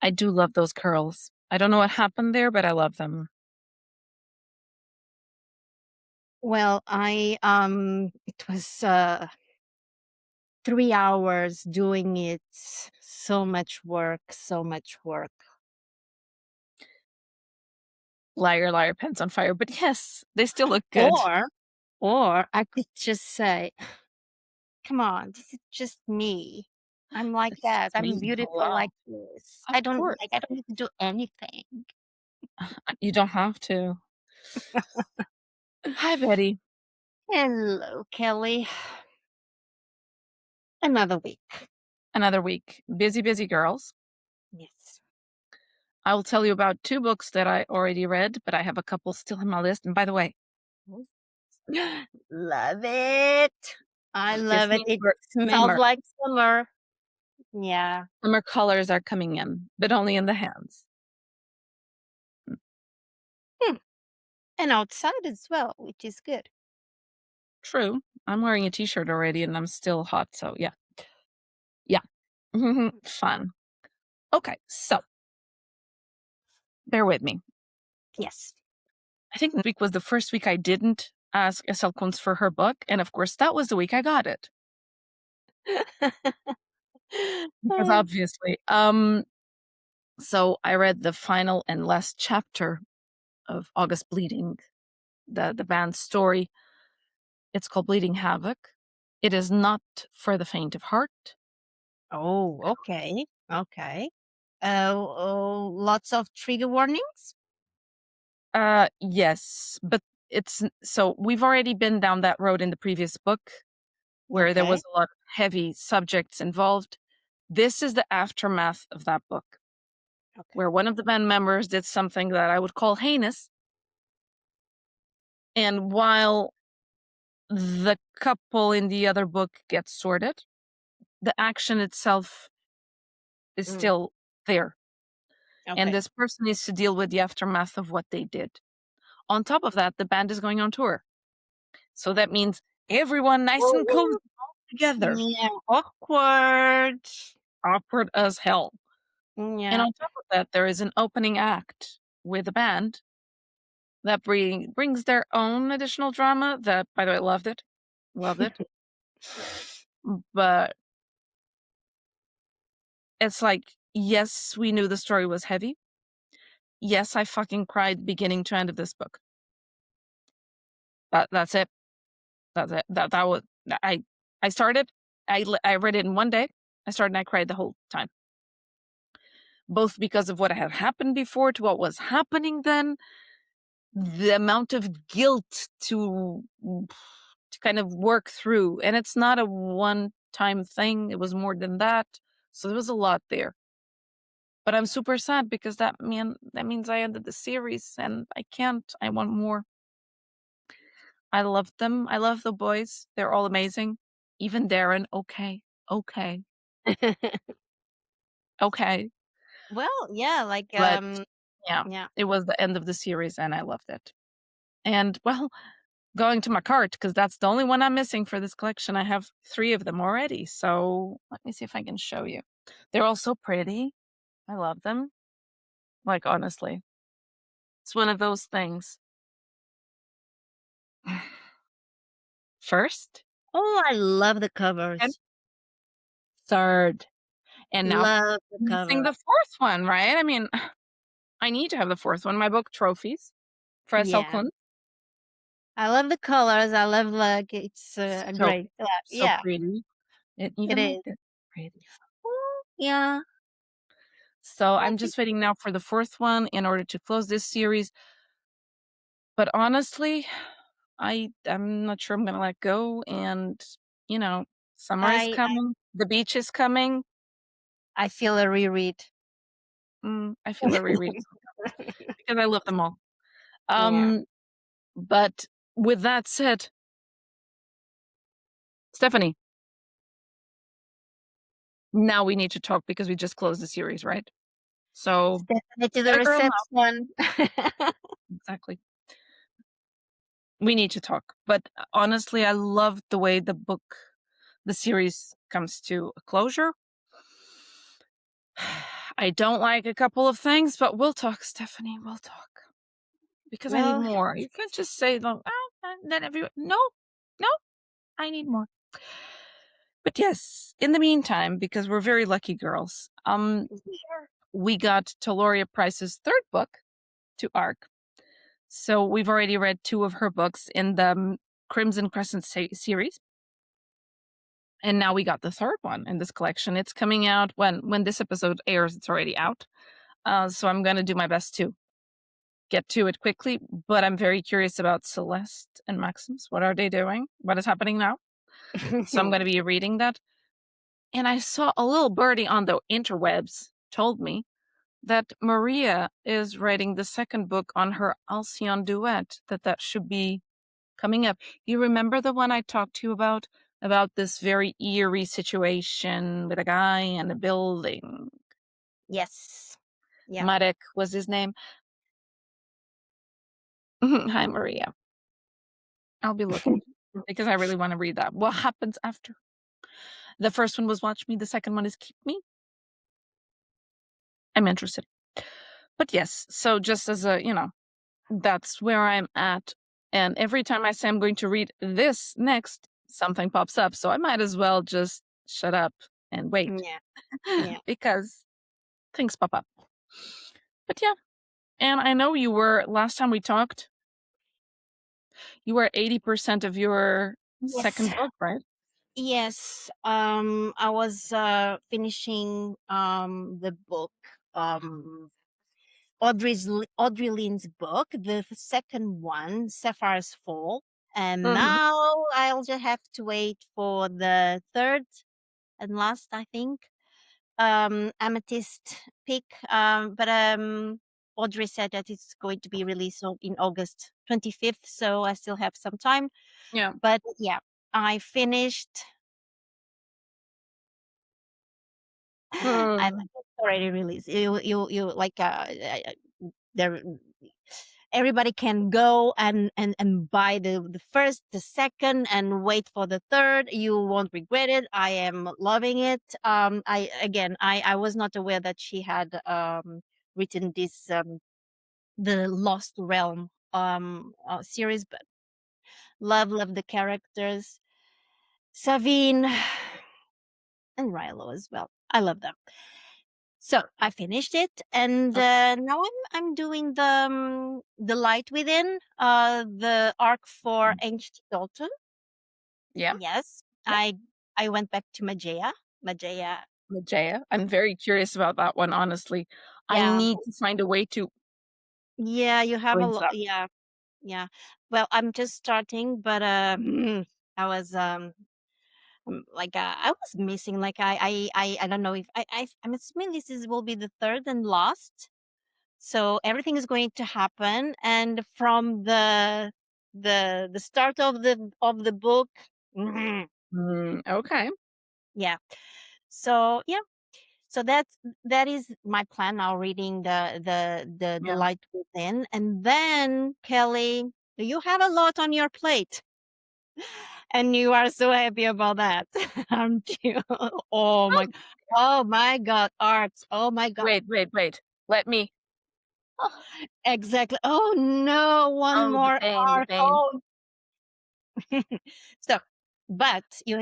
I do love those curls. I don't know what happened there, but I love them. Well, it was 3 hours doing it. So much work, so much work. Liar, liar, pants on fire. But yes, they still look good. Or, or I could just say, come on, this is just me. I'm like It's that. just I'm me. beautiful Hello. like this. Of course. I don't need to do anything. You don't have to. Hi, Betty. Hello, Kelly. Another week. Another week. Busy, busy girls. Yes. I will tell you about 2 books that I already read, but I have a couple still in my list. And by the way, Love it. I this love it. means It we're smells summer. like summer. Yeah. Summer colors are coming in, but only in the hands. Hmm. And outside as well, which is good. True. I'm wearing a t-shirt already and I'm still hot, so yeah. Yeah. Fun. Okay, so bear with me. Yes. I think this week was the first week I didn't ask Estelle Kuntz for her book, and of course, that was the week I got it. Because obviously, so I read the final and last chapter of August Bleeding, the band's story. It's called Bleeding Havoc. It is not for the faint of heart. Oh, okay. Okay. Lots of trigger warnings? Yes, but it's so we've already been down that road in the previous book where there Okay. was a lot of heavy subjects involved. This is the aftermath of that book, Okay. where one of the band members did something that I would call heinous. And while the couple in the other book gets sorted, the action itself is Mm, still there. And okay. this person needs to deal with the aftermath of what they did. On top of that, the band is going on tour. So that means everyone nice and close Oh, together. yeah. Awkward. Awkward as hell. And Yeah. on top of that, there is an opening act with a band that brings their own additional drama that, by the way, loved it. Loved it. But it's like, yes, we knew the story was heavy. Yes, I fucking cried beginning to end of this book. That's it. That's it. That was I started. I read it in one day. I started and I cried the whole time. Both because of what had happened before to what was happening then, the amount of guilt to kind of work through, and it's not a one-time thing. It was more than that. So there was a lot there. But I'm super sad because that means I ended the series and I can't. I want more. I love them. I love the boys. They're all amazing. Even Darren. Okay. Okay. Okay. Well, yeah, like, But yeah, yeah. it was the end of the series and I loved it. And well, going to my cart because that's the only one I'm missing for this collection. I have 3 of them already. So let me see if I can show you. They're all so pretty. I love them. Like, honestly, it's one of those things. First Oh, I love the and covers. third. And now Love the missing cover. the 4th one, right? I mean, I need to have the 4th one. My book Trophies for S.L. Yeah. Kuhn. I love the colors. I love, like, it's a So, great, so yeah, pretty. It it even like is. this. Pretty. Yeah. So I'm Okay. just waiting now for the 4th one in order to close this series. But honestly, I'm not sure I'm gonna let go and, you know, summer is I coming, the beach is coming. I feel a reread. I feel a reread because I love them all. Yeah. Um, but with that said, Stephanie, now we need to talk because we just closed the series, right? So Stephanie to the gotta grow 'em up. reception. Exactly. We need to talk. But honestly, I love the way the series comes to a closure. I don't like a couple of things, but we'll talk, Stephanie. We'll talk because I need Well, more. You can't just say, "Oh," and then everyone. No, no, I need more. But yes, in the meantime, because we're very lucky girls, here. we got Taloria Price's third book to ARC. So we've already read 2 of her books in the Crimson Crescent series. And now we got the third one in this collection. It's coming out when this episode airs, it's already out. So I'm gonna do my best to get to it quickly, but I'm very curious about Celeste and Maximus. What are they doing? What is happening now? So I'm gonna be reading that. And I saw a little birdie on the interwebs told me that Maria is writing the second book on her Alcyon duet, that should be coming up. You remember the one I talked to you about? About this very eerie situation with a guy in a building. Yes. Yeah. Marek was his name. Hi, Maria. I'll be looking because I really want to read that. What happens after? The first one was Watch Me. The second one is Keep Me. I'm interested. But yes, so just as a, that's where I'm at. And every time I say I'm going to read this next, something pops up. So I might as well just shut up and wait Yeah. Yeah. because things pop up. But yeah, and I know you were, last time we talked, you were 80% of your Yes. second book, right? Yes. I was finishing the book, um Audrey Lynn's book, the second one, Sapphire's Fall. And Mhm. now I'll just have to wait for the third and last, I think, Amethyst Peak. But Audrey said that it's going to be released in August 25th, so I still have some time. Yeah. But yeah, I finished. I Mm. think it's already released. You like there everybody can go and buy the first, the second, and wait for the third. You won't regret it. I am loving it. I was not aware that she had written this the Lost Realm series, but love the characters. Savine and Rilo as well. I love them. So I finished it, and Okay. now I'm doing the Light Within, the arc for Ancient Dalton. Yeah. Yes, Yeah. I went back to Majea. Majea, Majaya. I'm very curious about that one, honestly. I yeah, need to find a way to yeah. You have a bring lot, that. yeah, yeah. Well, I'm just starting, but I was I was missing. Like I don't know if I'm assuming this is will be the third and last. So everything is going to happen, and from the start of the book, mhm, Okay. yeah. So yeah, so that is my plan now. Reading the Yeah. Light Within, and then Kelly, you have a lot on your plate, and you are so happy about that, aren't you? oh my, Oh, oh my God, art! Oh my God, wait. Let me. exactly. Oh no, one Oh, the more pain, the arc. pain. Oh, so, but you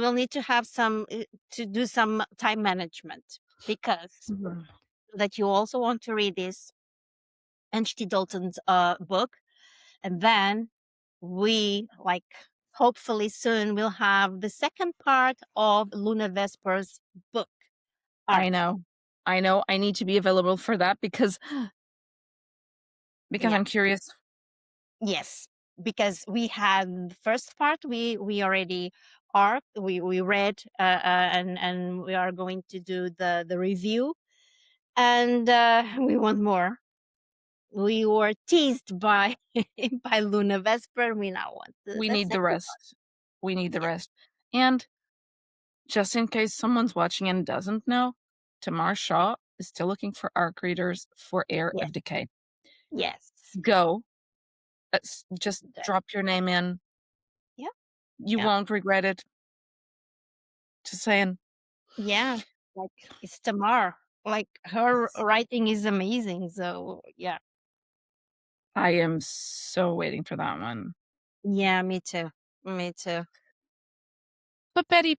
will need to have some to do some time management because Mhm. that you also want to read this H.T. Dalton's book, and then we like hopefully soon we'll have the second part of Luna Vesper's book I arc. know. I know. I need to be available for that because Yeah, I'm curious. yes, because we had the first part we already arc we read and we are going to do the review, and we want more. We were teased by by Luna Vesper. We now want We the need the second rest. We need the one. rest. And just in case someone's watching and doesn't know, Tamar Shaw is still looking for arc readers for Heir Yeah, of Decay. yes, Go. Just yeah, drop your name in. yeah, You yeah, won't regret it. Just saying. yeah. Like it's Tamar. Like her writing is amazing. So yeah. I am so waiting for that one. Yeah, me too. Me too. But Betty,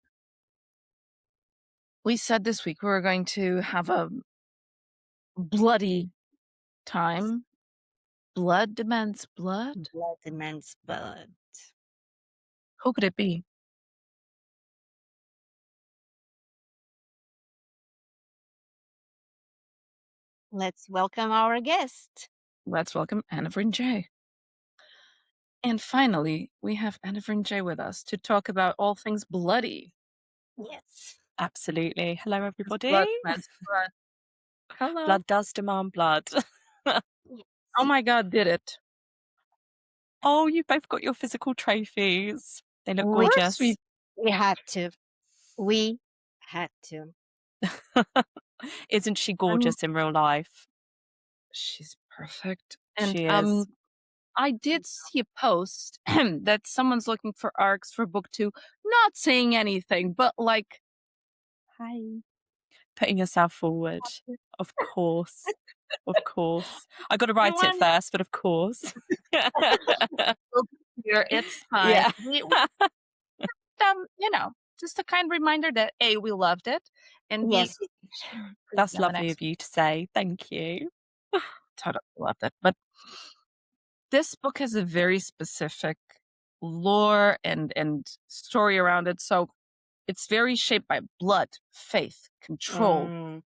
we said this week we were going to have a bloody time. Blood demands blood? Blood demands blood. Who could it be? Let's welcome our guest. Let's welcome Anavrin Jay. And finally, we have Anavrin Jay with us to talk about all things bloody. Yes. Absolutely. Hello, 'Cause everybody. blood demands blood. Hello. Blood does demand blood. Oh my God, did it? Oh, you've both got your physical trophies. They look Of course gorgeous. We had to. We had to. Isn't she I mean, gorgeous in real life? she's perfect. And She is. I did see a post that someone's looking for arcs for book 2, not saying anything, but like, hi. Putting yourself forward. Of course. Of course. I got to write it want- first, but of course. Here, it's fine. Yeah. You know, just a kind reminder that A, we loved it, and B, Yes. That's have an lovely of you to say. Thank you. totally loved it. But this book has a very specific lore and story around it. So it's very shaped by blood, faith, control. Mm.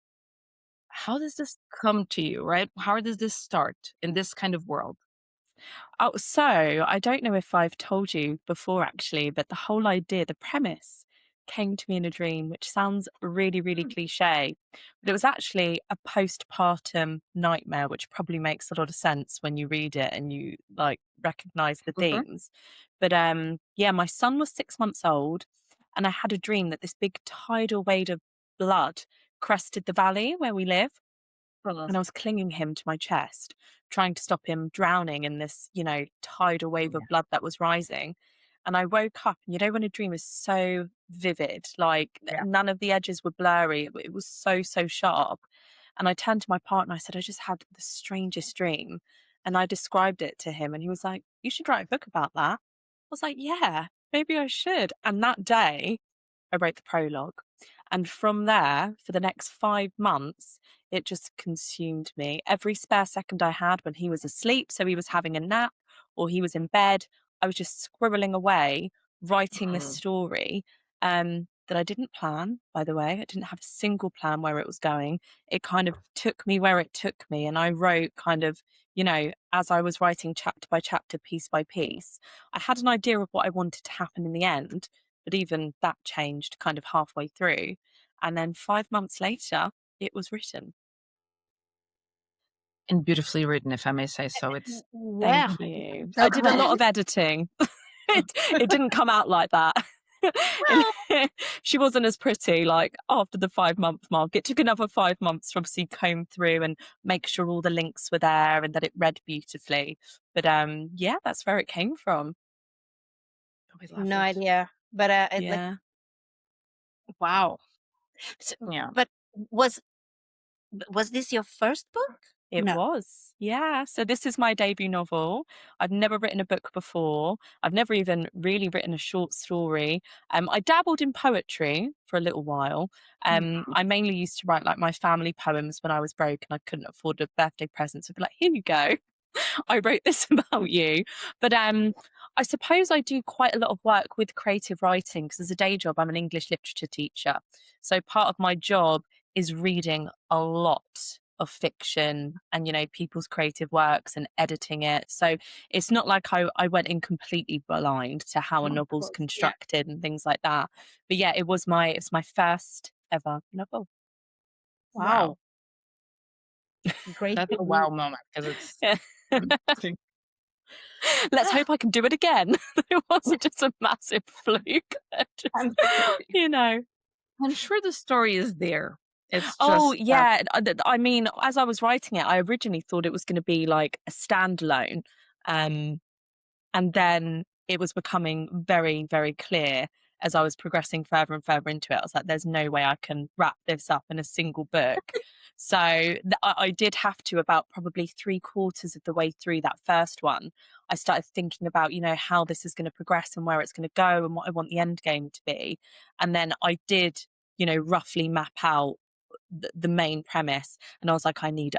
How does this come to you, right? How does this start in this kind of world? Oh, so I don't know if I've told you before, actually, but the whole idea, the premise came to me in a dream, which sounds really, really cliche. But it was actually a postpartum nightmare, which probably makes a lot of sense when you read it and you like recognize the Mhm. themes. But yeah, my son was 6 months old, and I had a dream that this big tidal wave of blood crested the valley where we live, and I was clinging him to my chest, trying to stop him drowning in this, tidal wave of blood that was rising. And I woke up, and when a dream is so vivid, like Yeah. none of the edges were blurry, it was so, so sharp. And I turned to my partner, I said, I just had the strangest dream. And I described it to him, and he was like, you should write a book about that. I was like, yeah, maybe I should. And that day, I wrote the prologue. And from there, for the next 5 months, it just consumed me. Every spare second I had when he was asleep, so he was having a nap or he was in bed, I was just scribbling away, writing this story that I didn't plan, by the way. I didn't have a single plan where it was going. It kind of took me where it took me. And I wrote kind of, as I was writing chapter by chapter, piece by piece, I had an idea of what I wanted to happen in the end. But even that changed kind of halfway through. And then 5 months later, it was written. And beautifully written, if I may say so. It's Yeah. Thank you. So I did a good. lot of editing. it didn't come out like that. She wasn't as pretty like after the 5 month mark. It took another 5 months to obviously comb through and make sure all the links were there and that it read beautifully. But yeah, that's where it came from. we loved No it. idea. But Yeah. wow. So, Yeah. but was this your first book? It No. was. Yeah. So this is my debut novel. I've never written a book before. I've never even really written a short story. I dabbled in poetry for a little while. I mainly used to write like my family poems when I was broke and I couldn't afford a birthday present. So I'd be like, here you go. I wrote this about you. But I suppose I do quite a lot of work with creative writing because as a day job, I'm an English literature teacher. So part of my job is reading a lot of fiction and people's creative works and editing it. So it's not like I went in completely blind to how a Of novel's course, yeah. constructed and things like that. But yeah, it's my first ever novel. Wow. Great. That's a wow moment because it's amazing. Let's hope I can do it again. It wasn't just a massive fluke. I'm I'm sure the story is there. It's Oh, just yeah. I mean, as I was writing it, I originally thought it was going to be like a standalone. And then it was becoming very, very clear as I was progressing further and further into it. I was like, there's no way I can wrap this up in a single book. So I did have to, about probably 3/4 of the way through that first one, I started thinking about, how this is going to progress and where it's going to go and what I want the end game to be. And then I did, roughly map out the main premise, and I was like, I need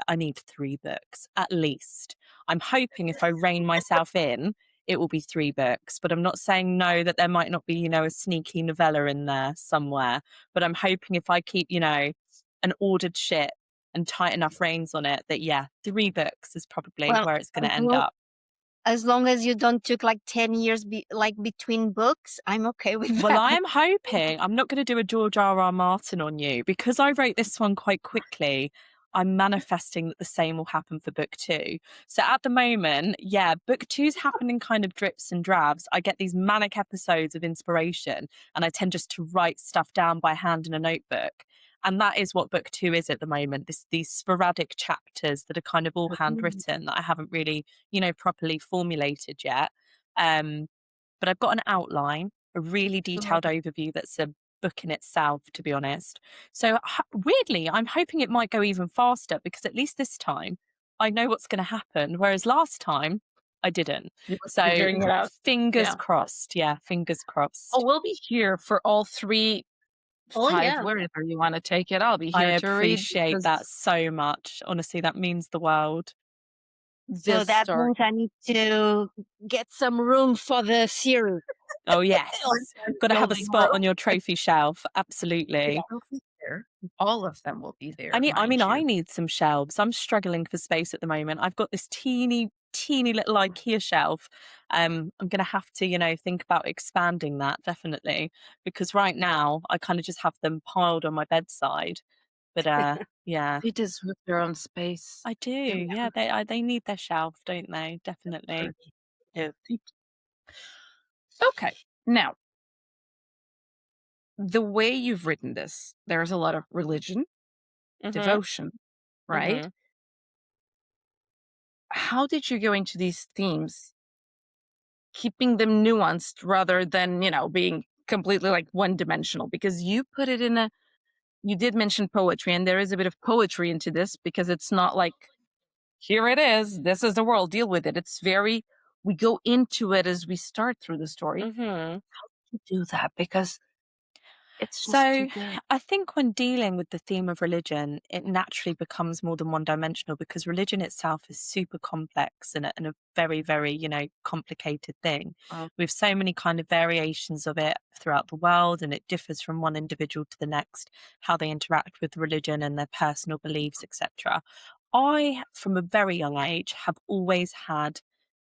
3 books at least. I'm hoping if I rein myself in, it will be 3 books, but I'm not saying no, that there might not be, a sneaky novella in there somewhere. But I'm hoping if I keep, an ordered ship and tight enough reins on it, that 3 books is probably Well, where it's going as to end long up. as long as you don't took like 10 years between books, I'm okay with Well, that. I am hoping I'm not going to do a George R.R. Martin on you, because I wrote this one quite quickly. I'm manifesting that the same will happen for book 2. So at the moment, book 2's happening kind of drips and drabs. I get these manic episodes of inspiration, and I tend just to write stuff down by hand in a notebook. And that is what book 2 is at the moment. These sporadic chapters that are kind of all handwritten, that I haven't really, properly formulated yet. But I've got an outline, a really detailed overview that's a book in itself, to be honest. So weirdly, I'm hoping it might go even faster, because at least this time I know what's going to happen, whereas last time I didn't. You were So figuring it out. fingers Yeah. crossed. Yeah, fingers crossed. Oh, we'll be here for all 3, Oh 5, yeah. wherever you want to take it. I'll be I here to read appreciate that so much. Honestly, that means the world. So this that story. means I need to get some room for the series. Oh, yes. Got to have a Building spot room. on your trophy shelf. Absolutely. They'll be there. All of them will be there, I mind you. need some shelves. I'm struggling for space at the moment. I've got this teeny little IKEA shelf. I'm going to have to, think about expanding that, definitely, because right now I kind of just have them piled on my bedside. But yeah, They deserve their own space. I do. Yeah, they need their shelf, don't they? Definitely. Yeah. Okay. Now, the way you've written this, there's a lot of religion, Mhm. devotion, right? Mhm. How did you go into these themes, keeping them nuanced rather than, being completely like one dimensional? Because you put it in you did mention poetry, and there is a bit of poetry into this, because it's not like, here it is, this is the world, deal with it. It's we go into it as we start through the story. Mhm. To do that, because it's just too So good. I think when dealing with the theme of religion, it naturally becomes more than one dimensional, because religion itself is super complex and a very, very, complicated thing. Um, We have so many kind of variations of it throughout the world, and it differs from one individual to the next, how they interact with religion and their personal beliefs, etc. I, from a very young age, have always had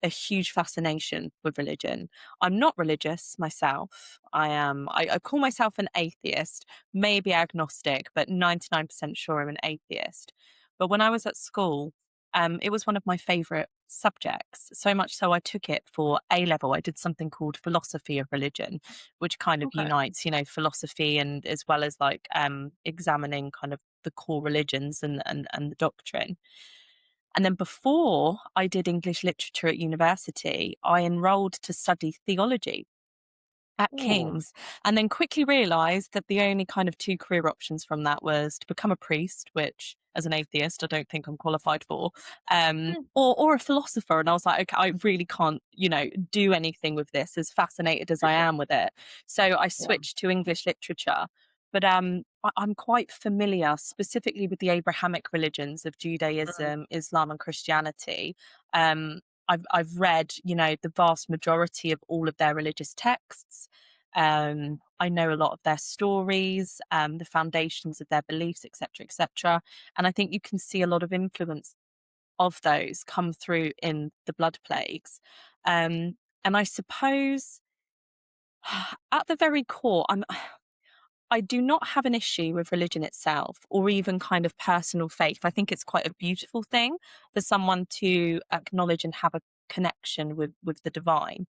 a huge fascination with religion. I'm not religious myself. I call myself an atheist, maybe agnostic, but 99% sure I'm an atheist. But when I was at school, it was one of my favorite subjects, so much so I took it for A level. I did something called philosophy of religion, which kind of okay. unites, philosophy, and as well as like examining kind of the core religions and the doctrine. And then before I did English literature at university, I enrolled to study theology at Ooh. King's, and then quickly realized that the only kind of 2 career options from that was to become a priest, which as an atheist I don't think I'm qualified for, or a philosopher. And I was like, okay, I really can't, do anything with this, as fascinated as I am with it. So I Yeah. switched to English literature. But I'm quite familiar specifically with the Abrahamic religions of Judaism, Islam, and Christianity. um I've read, the vast majority of all of their religious texts. I know a lot of their stories, the foundations of their beliefs, etc., etc. And I think you can see a lot of influence of those come through in the blood plagues. And I suppose at the very core, I do not have an issue with religion itself, or even kind of personal faith. I think it's quite a beautiful thing for someone to acknowledge and have a connection with the divine.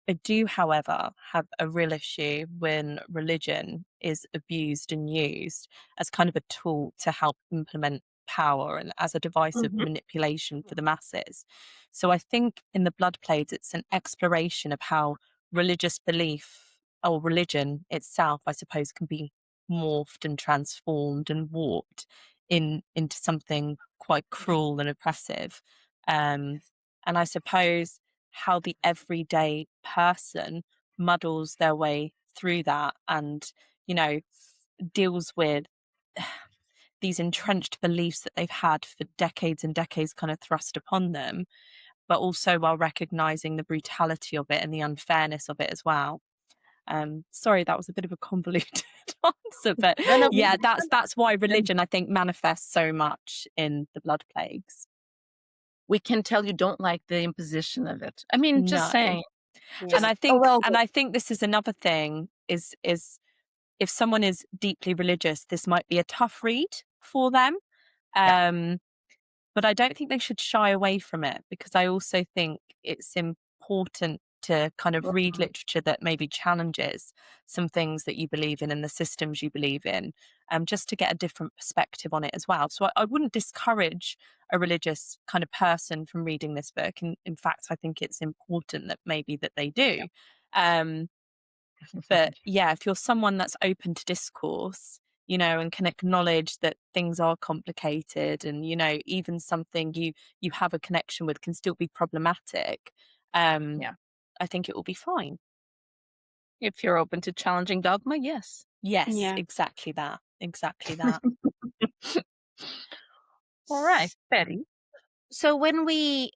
I do, however, have a real issue when religion is abused and used as kind of a tool to help implement power and as a device of Mhm. manipulation for the masses. So I think in the Blood Plagues, it's an exploration of how religious belief, or religion itself, I suppose, can be morphed and transformed and warped into something quite cruel and oppressive. And I suppose how the everyday person muddles their way through that and, you know, deals with these entrenched beliefs that they've had for decades and decades kind of thrust upon them, but also while recognizing the brutality of it and the unfairness of it as well. Sorry, that was a bit of a convoluted answer, but No, no, yeah, that's why religion, I think, manifests so much in the blood plagues. We can tell you don't like the imposition of it. I mean, just No. saying. And yeah. I Oh, think well, and I think this is another thing is if someone is deeply religious, this might be a tough read for them. Yeah. But I don't think they should shy away from it, because I also think it's important to kind of read literature that maybe challenges some things that you believe in and the systems you believe in, just to get a different perspective on it as well. So I wouldn't discourage a religious kind of person from reading this book. And in fact, I think it's important that maybe that they do. Um, but yeah, if you're someone that's open to discourse, and can acknowledge that things are complicated, and, even something you have a connection with can still be problematic, Yeah. I think it will be fine. If you're open to challenging dogma, yes. Yes, yeah. exactly that. Exactly that. All right, Betty. So when we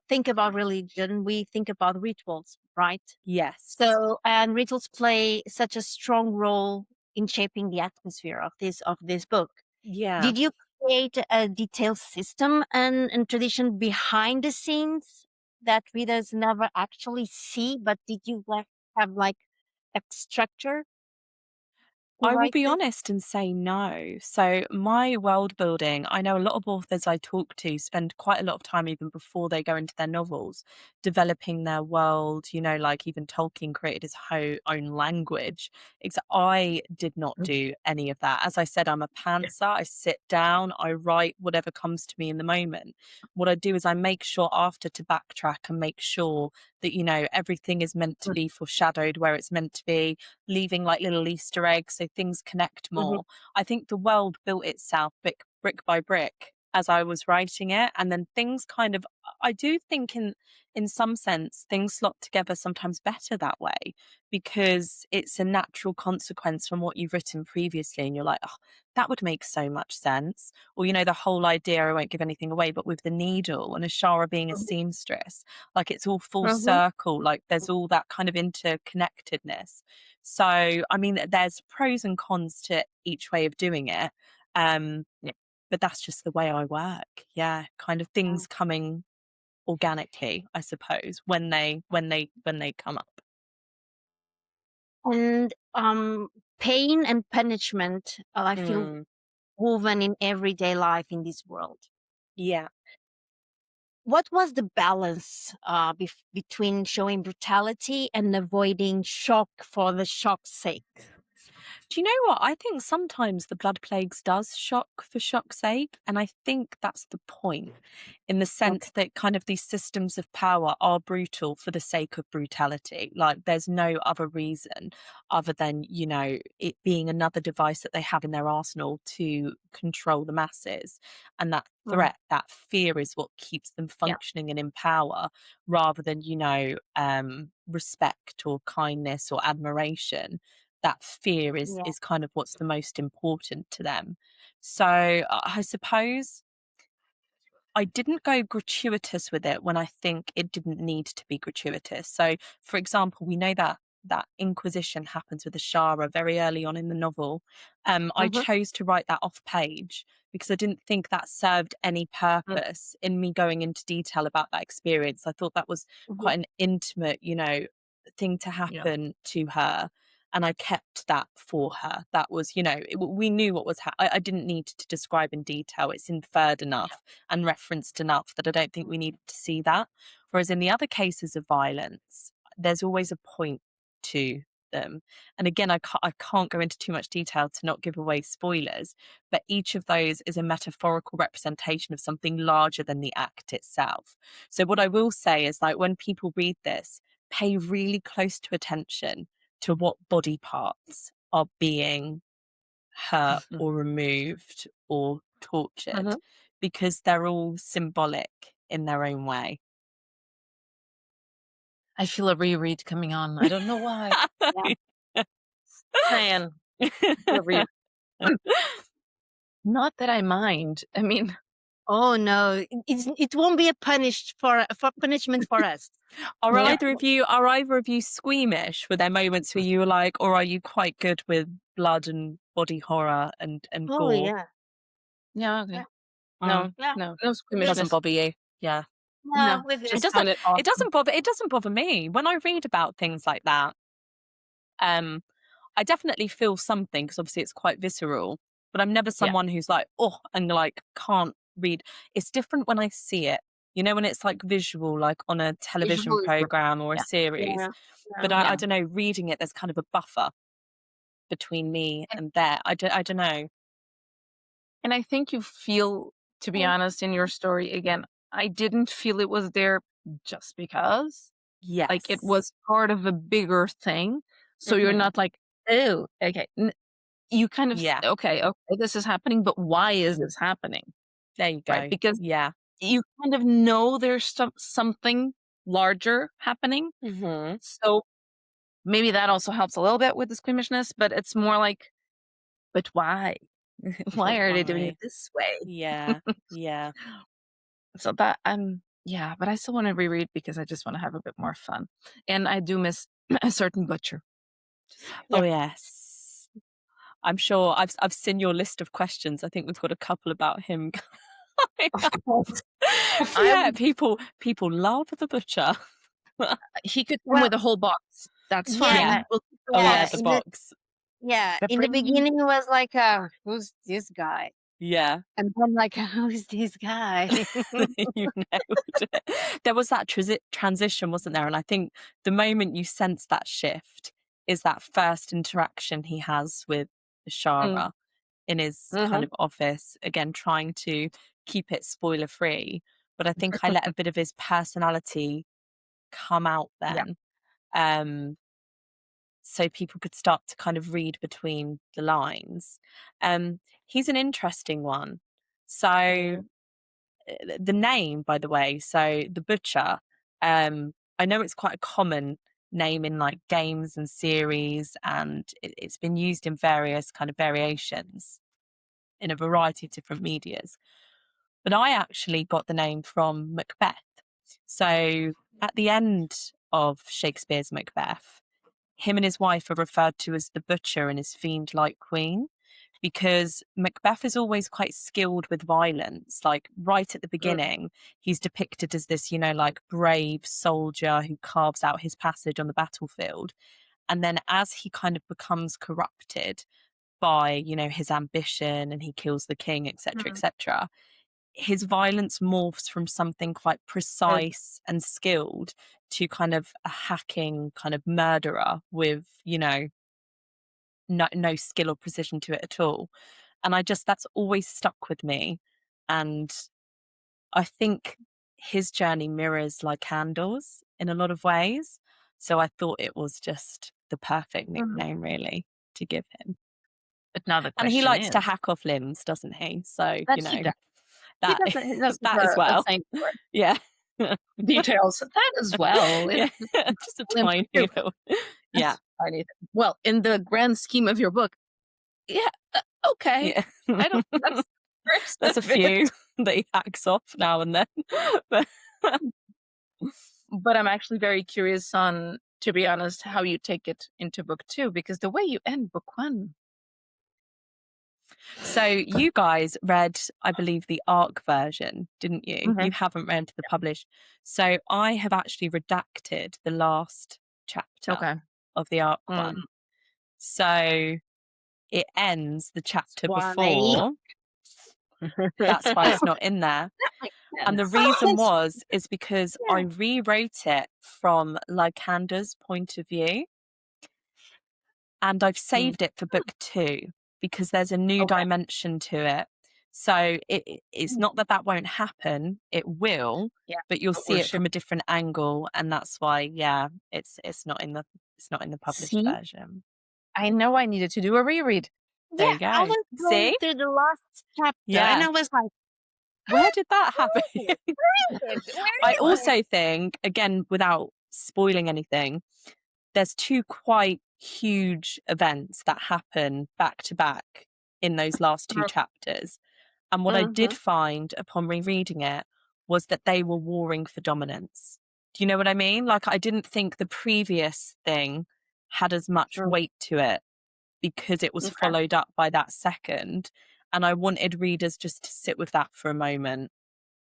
think about religion, we think about rituals, right? Yes. So, and rituals play such a strong role in shaping the atmosphere of this book. Yeah. Did you create a detailed system and tradition behind the scenes that readers never actually see, but did you have like a structure to I will write be this? honest and say no. So my world building, I know a lot of authors I talk to spend quite a lot of time even before they go into their novels developing their world, like even Tolkien created his own language. I did not do any of that. As I said, I'm a pantser. I sit down, I write whatever comes to me in the moment. What I do is I make sure after to backtrack and make sure that, everything is meant to be foreshadowed where it's meant to be, leaving like little Easter eggs so things connect Mhm. more. I think the world built itself brick by brick as I was writing it, and then things kind of, I do think in some sense things slot together sometimes better that way, because it's a natural consequence from what you've written previously, and you're like, oh, that would make so much sense. Or, the whole idea, I won't give anything away, but with the needle and Ashara being a seamstress, like it's all full Mhm. circle, like there's all that kind of interconnectedness. So, I mean, there's pros and cons to each way of doing it. Yeah. But that's just the way I work. Yeah, kind of things coming organically, I suppose, when they come up. And pain and punishment, I feel Mm, woven in everyday life in this world. yeah. What was the balance between showing brutality and avoiding shock for the shock's sake? Do you know what? I think sometimes the blood plagues does shock for shock's sake. And I think that's the point, in the Okay. sense that kind of these systems of power are brutal for the sake of brutality. Like there's no other reason other than, it being another device that they have in their arsenal to control the masses. And that Mm, threat, that fear is what keeps them yeah. functioning and in power, rather than, respect or kindness or admiration. That fear is Yeah. is kind of what's the most important to them. So I suppose I didn't go gratuitous with it when I think it didn't need to be gratuitous. So, for example, we know that Inquisition happens with Ashara very early on in the novel. I Mm-hmm. chose to write that off page because I didn't think that served any purpose in me going into detail about that experience. I thought that was Mm-hmm. quite an intimate, thing to Yeah. happen to her. And I kept that for her. That was, we knew what was I didn't need to describe in detail. It's inferred enough and referenced enough that I don't think we needed to see that. Whereas in the other cases of violence, there's always a point to them. And again, I can't go into too much detail to not give away spoilers, but each of those is a metaphorical representation of something larger than the act itself. So what I will say is, like, when people read this, pay really close to attention to what body parts are being hurt or removed or tortured, because they're all symbolic in their own way. I feel a reread coming on. I don't know why. Man, I feel a reread. Not that I mind. I mean, Oh no, it won't be a punishment for us. Are Yeah. either of you squeamish? Were there moments where you were like, or are you quite good with blood and body horror and Oh gore? yeah. yeah, okay. Yeah. No, Yeah. no It doesn't squeamishness. bother you. Yeah. No, No, with It just this. find it awesome. It doesn't bother me. When I read about things like that, I definitely feel something, because obviously it's quite visceral, but I'm never someone who's like, oh, and like can't read. It's different when I see it. You know, when it's like visual, like on a television Visual is different. program or a Yeah. series. Yeah. But Yeah. I don't know, reading it, there's kind of a buffer between me and there. I don't know. And I think you feel, to be honest, in your story, again, I didn't feel it was there just because. Yes. Like, it was part of a bigger thing. So you're not like, oh, okay. You kind of, Yeah. okay, this is happening, but why is this happening? There you go. Right? Because Yeah. you kind of know there's something larger happening. So maybe that also helps a little bit with the squeamishness, but it's more like, but why? Why are they doing it this way? Yeah. Yeah. So that yeah, but I still want to reread because I just want to have a bit more fun. And I do miss a certain butcher. Oh yes. I'm sure I've seen your list of questions. I think we've got a couple about him. Yeah, people love the butcher. He could come with a whole box. That's fine. Yeah. We'll keep the Oh yeah, box. the box. Yeah. But In the bring me- beginning, it was like, who's this guy? Yeah. And I'm like, who's this guy? You nailed it. There was that transition, wasn't there? And I think the moment you sense that shift is that first interaction he has with Shara in his kind of office, again, trying to keep it spoiler free. But I think I let a bit of his personality come out then. So people could start to kind of read between the lines. He's an interesting one. So the name, by the way, so the butcher, I know it's quite a common name in like games and series, and it's been used in various kind of variations in a variety of different medias. But I actually got the name from Macbeth. So at the end of Shakespeare's Macbeth, him and his wife are referred to as the butcher and his fiend-like queen, because Macbeth is always quite skilled with violence. Like right at the beginning, he's depicted as this, like brave soldier who carves out his passage on the battlefield. And then as he kind of becomes corrupted by, his ambition, and he kills the king, etc., etc., his violence morphs from something quite precise and skilled to kind of a hacking kind of murderer with, no skill or precision to it at all. And that's always stuck with me. And I think his journey mirrors Lycander's in a lot of ways. So I thought it was just the perfect nickname, really, to give him. But now the And he question likes to is, hack off limbs, doesn't he? So, that he does. that, He does that as well. Yeah. Details. That as well. Yeah. Just a tiny little. Yeah. Tiny. Well, in the grand scheme of your book, yeah, okay. Yeah. I don't. That's first There's a of it. few that he hacks off now and then. But I'm actually very curious on, to be honest, how you take it into book 2, because the way you end book 1. So you guys read, I believe, the ARC version, didn't you? You haven't read the published. So I have actually redacted the last chapter of the ARC one. So it ends the chapter before. That's why it's not in there. And the reason is because I rewrote it from Lycander's point of view. And I've saved it for book 2 because there's a new dimension to it. So it's not that won't happen. It will, but you'll see it from a different angle. And that's why, it's not in the published version. I know I needed to do a reread. There Yeah, you I go. was going See? through the last chapter and Yeah. I was like, Where did that happen? where is it? Where I is it? also think, again, without spoiling anything, there's two quite huge events that happen back to back in those last two chapters. And what I did Mhm. find upon rereading it was that they were warring for dominance. Do you know what I mean? Like, I didn't think the previous thing had as much Mm, weight to it because it was okay. followed up by that second. And I wanted readers just to sit with that for a moment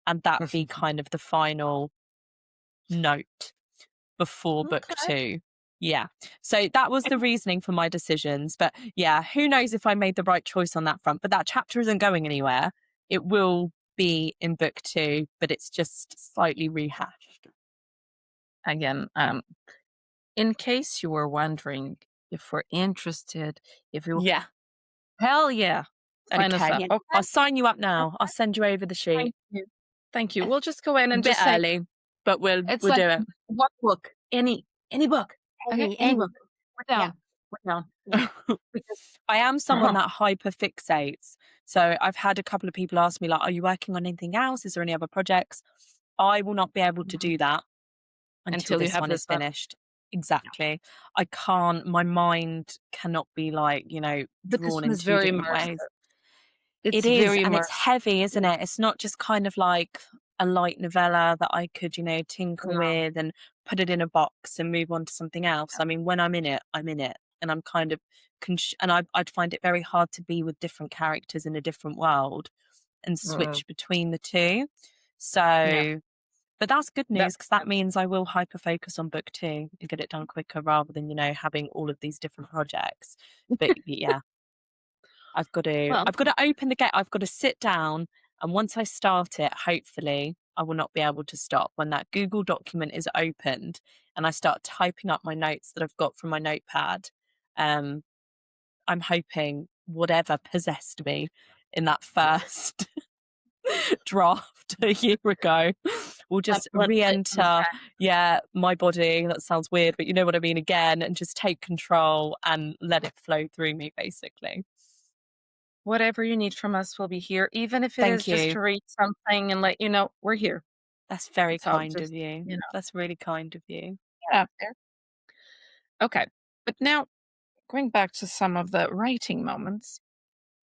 and that be kind of the final note before book Okay. two. Yeah. So that was the reasoning for my decisions. But yeah, who knows if I made the right choice on that front. But that chapter isn't going anywhere. It will be in book two, but it's just slightly rehashed. Again, in case you were wondering if we're interested, if you Yeah. hell yeah, sign us Okay. up. Yeah. Okay, I'll sign you up now. I'll send you over the sheet. thank you. Thank you. We'll just go in A and bit just say early, but we'll it's we'll like do it. what book? Any book. Okay, any Any. book. We're Yeah. down. We're down. Yeah. Because I am someone that hyper fixates. So I've had a couple of people ask me, like, are you working on anything else? Is there any other projects? I will not be able to do that until until you this have one this is done. finished. Exactly. I can't, my mind cannot be like, But this drawn one in is two very different immersive. ways. It's It is, very and it's immersive. heavy, isn't it? It's not just kind of like a light novella that I could, tinker No. with and put it in a box and move on to something else. I mean, when I'm in it, I'm in it. And I'm kind of, and I'd find it very hard to be with different characters in a different world and Mm, switch between the two. yeah. So, but that's good That news because that means I will hyper focus on book two and get it done quicker rather than, having all of these different projects. But yeah, well, I've got to open the gate. I've got to sit down, and once I start it, hopefully I will not be able to stop. When that Google document is opened and I start typing up my notes that I've got from my notepad, um, I'm hoping whatever possessed me in that first draft a year ago will that's just what re-enter, yeah, my body. That sounds weird, but you know what I mean, again, and just take control and let it flow through me, basically. whatever you need from us will be here, even if it Thank is just you. to read something and let you know we're here. That's very So kind of just, you. That's really kind of you. get out there. Okay. But now going back to some of the writing moments,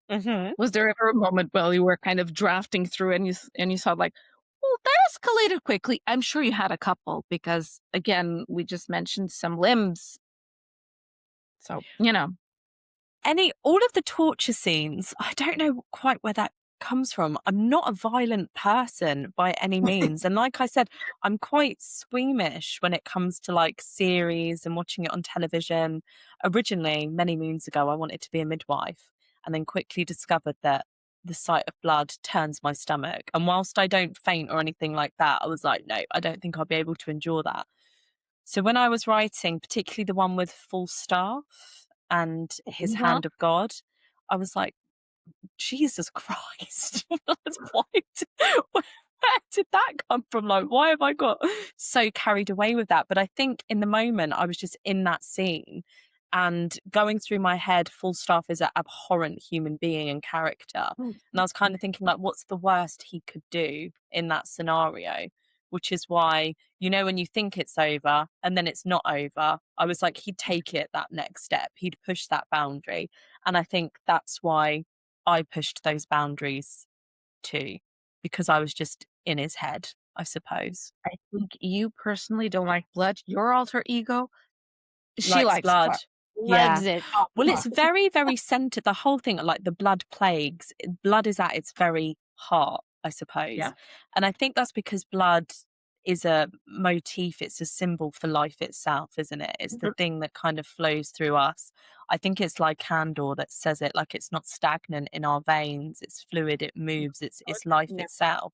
Hmm. was there ever a moment while you were kind of drafting through and you thought like, well, that escalated quickly? I'm sure you had a couple because again, we just mentioned some limbs. So, All of the torture scenes, I don't know quite where that comes from. I'm not a violent person by any means. And like I said, I'm quite squeamish when it comes to like series and watching it on television. Originally, many moons ago, I wanted to be a midwife and then quickly discovered that the sight of blood turns my stomach. And whilst I don't faint or anything like that, I was like, no, I don't think I'll be able to endure that. So when I was writing, particularly the one with full staff and his Mhm. hand of God, I was like, Jesus Christ, that's quite, where did that come from? Like, why have I got so carried away with that? But I think in the moment, I was just in that scene and going through my head, full staff is an abhorrent human being and character. And I was kind of thinking, like, what's the worst he could do in that scenario? Which is why, when you think it's over and then it's not over, I was like, he'd take it that next step, he'd push that boundary. And I think that's why I pushed those boundaries too, because I was just in his head, I suppose. I think you personally don't like blood. Your alter ego, she Likes likes blood. blood. Yeah. Loves it. Well, it's very, very centered. The whole thing, like the blood plagues, blood is at its very heart, I suppose. Yeah. And I think that's because blood is a motif, it's a symbol for life itself, isn't it? It's the Mhm. thing that kind of flows through us. I think it's like Candor that says it, like it's not stagnant in our veins, it's fluid, it moves, it's life Yeah. itself.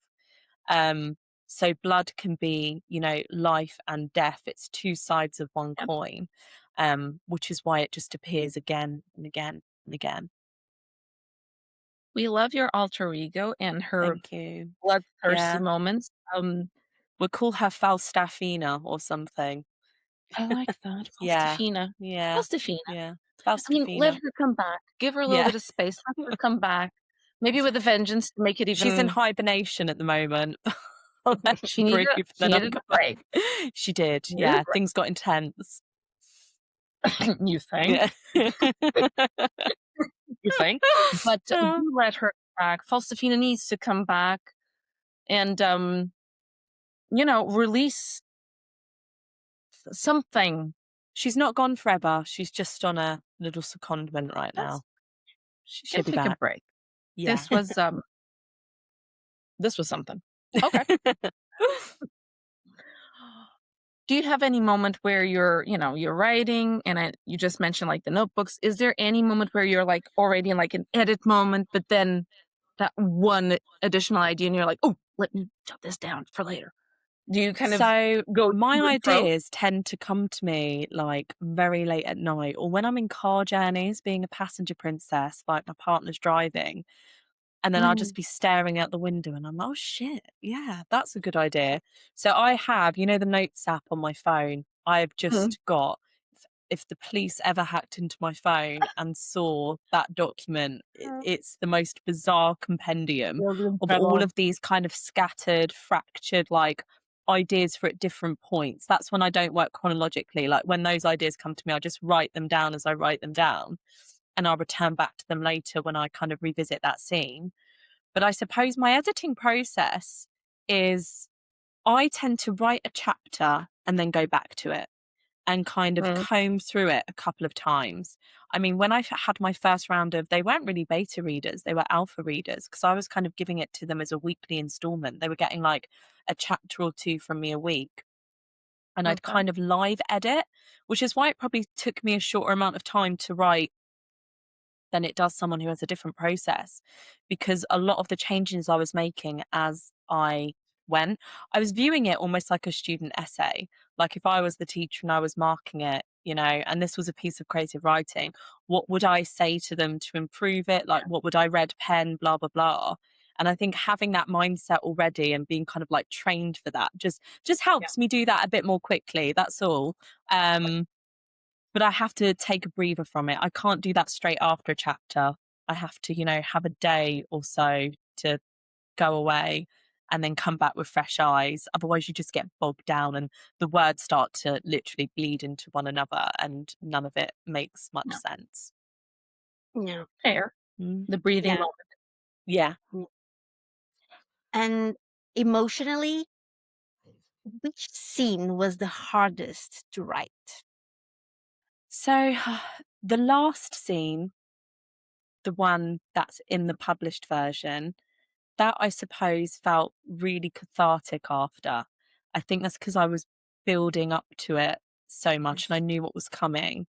Um, so blood can be, life and death. It's two sides of one Yep. coin, which is why it just appears again and again and again. We love your alter ego and her Thank you. bloodthirsty Yeah. moments. We'll call her Falstaffina or something. I like that. Yeah. Faustafina. Yeah. Faustafina. Yeah. I mean, let Faustafina. her come back. Give her a little Yeah. bit of space. Let her come back. Maybe with a vengeance to make it She's in even. hibernation at the moment. I'll let her She needed. breathe, She then I'll needed come a back. break. She did. She needed a Yeah. Things got intense. break. You think? Yeah. You think? But Oh. do let her come back. Faustafina needs to come back and release something. She's not gone forever. She's just on a little secondment right That's now. She'll She'll be take a back. break. Yeah. This was something. Okay. Do you have any moment where you're writing and you just mentioned like the notebooks? Is there any moment where you're like already in like an edit moment, but then that one additional idea and you're like, oh, let me jot this down for later? Do you kind of So go to my and fro? ideas tend to come to me like very late at night or when I'm in car journeys, being a passenger princess, like my partner's driving. And then I'll just Mm, be staring out the window and I'm, oh shit, yeah, that's a good idea. So I have, the notes app on my phone. I've mm. just got, if the police ever hacked into my phone and saw that document, it's the most bizarre compendium You'll be in of all trouble. of these kind of scattered, fractured, like ideas for at different points. That's when I don't work chronologically. Like when those ideas come to me, I just write them down as I write them down and I'll return back to them later when I kind of revisit that scene. But I suppose my editing process is I tend to write a chapter and then go back to it and kind of Mm, comb through it a couple of times. I mean, when I had my first round of, they weren't really beta readers, they were alpha readers because I was kind of giving it to them as a weekly installment. They were getting like a chapter or two from me a week. And I'd okay. kind of live edit, which is why it probably took me a shorter amount of time to write than it does someone who has a different process because a lot of the changes I was making as I went, I was viewing it almost like a student essay. Like if I was the teacher and I was marking it, and this was a piece of creative writing, what would I say to them to improve it? Like what would I red pen, blah, blah, blah. And I think having that mindset already and being kind of like trained for that just Yeah. helps me do that a bit more quickly. That's all. But I have to take a breather from it. I can't do that straight after a chapter. I have to, have a day or so to go away and then come back with fresh eyes. Otherwise, you just get bogged down and the words start to literally bleed into one another and none of it makes much No. sense. Yeah. Fair. Mm. The breathing Yeah. moment. Yeah. And emotionally, which scene was the hardest to write? So the last scene, the one that's in the published version, that I suppose felt really cathartic after. I think that's because I was building up to it so much and I knew what was coming.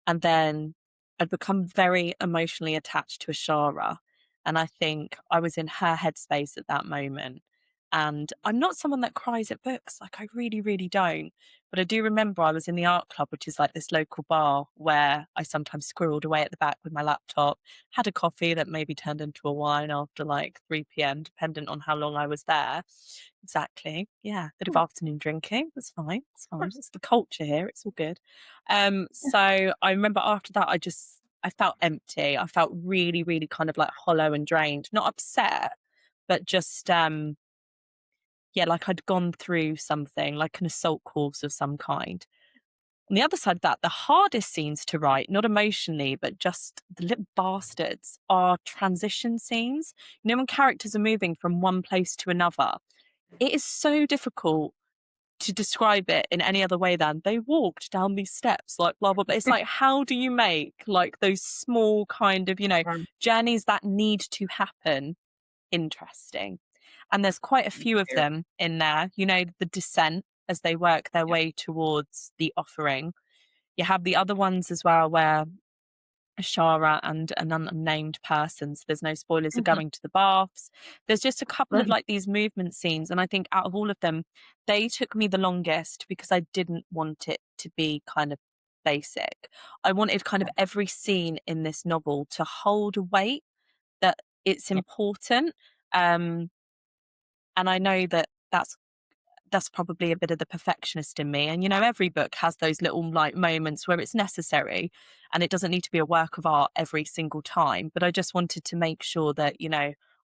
And then I'd become very emotionally attached to Ashara. And I think I was in her headspace at that moment. And I'm not someone that cries at books. Like I really, really don't. But I do remember I was in the art club, which is like this local bar where I sometimes squirreled away at the back with my laptop, had a coffee that maybe turned into a wine after like 3 p.m., dependent on how long I was there. Exactly. Yeah. Bit of afternoon drinking. That's fine. It's Of fine. course. It's the culture here. It's all good. So I remember after that, I felt empty. I felt really, really kind of like hollow and drained, not upset, but just, yeah, like I'd gone through something like an assault course of some kind. On the other side of that, the hardest scenes to write, not emotionally, but just the little bastards, are transition scenes. When characters are moving from one place to another, it is so difficult to describe it in any other way than they walked down these steps, like blah blah blah. It's like, how do you make like those small kind of, journeys that need to happen interesting? And there's quite a few of Fair. them in there, the descent as they work their Yeah. way towards the offering. You have the other ones as well where Ashara and an unnamed person, so there's no spoilers, are Mhm. going to the baths. There's just a couple of Mhm. like these movement scenes, and I think out of all of them, they took me the longest because I didn't want it to be kind of basic. I wanted kind of every scene in this novel to hold a weight that it's Yeah. important. And I know that that's probably a bit of the perfectionist in me. And, every book has those little like moments where it's necessary, and it doesn't need to be a work of art every single time. But I just wanted to make sure that,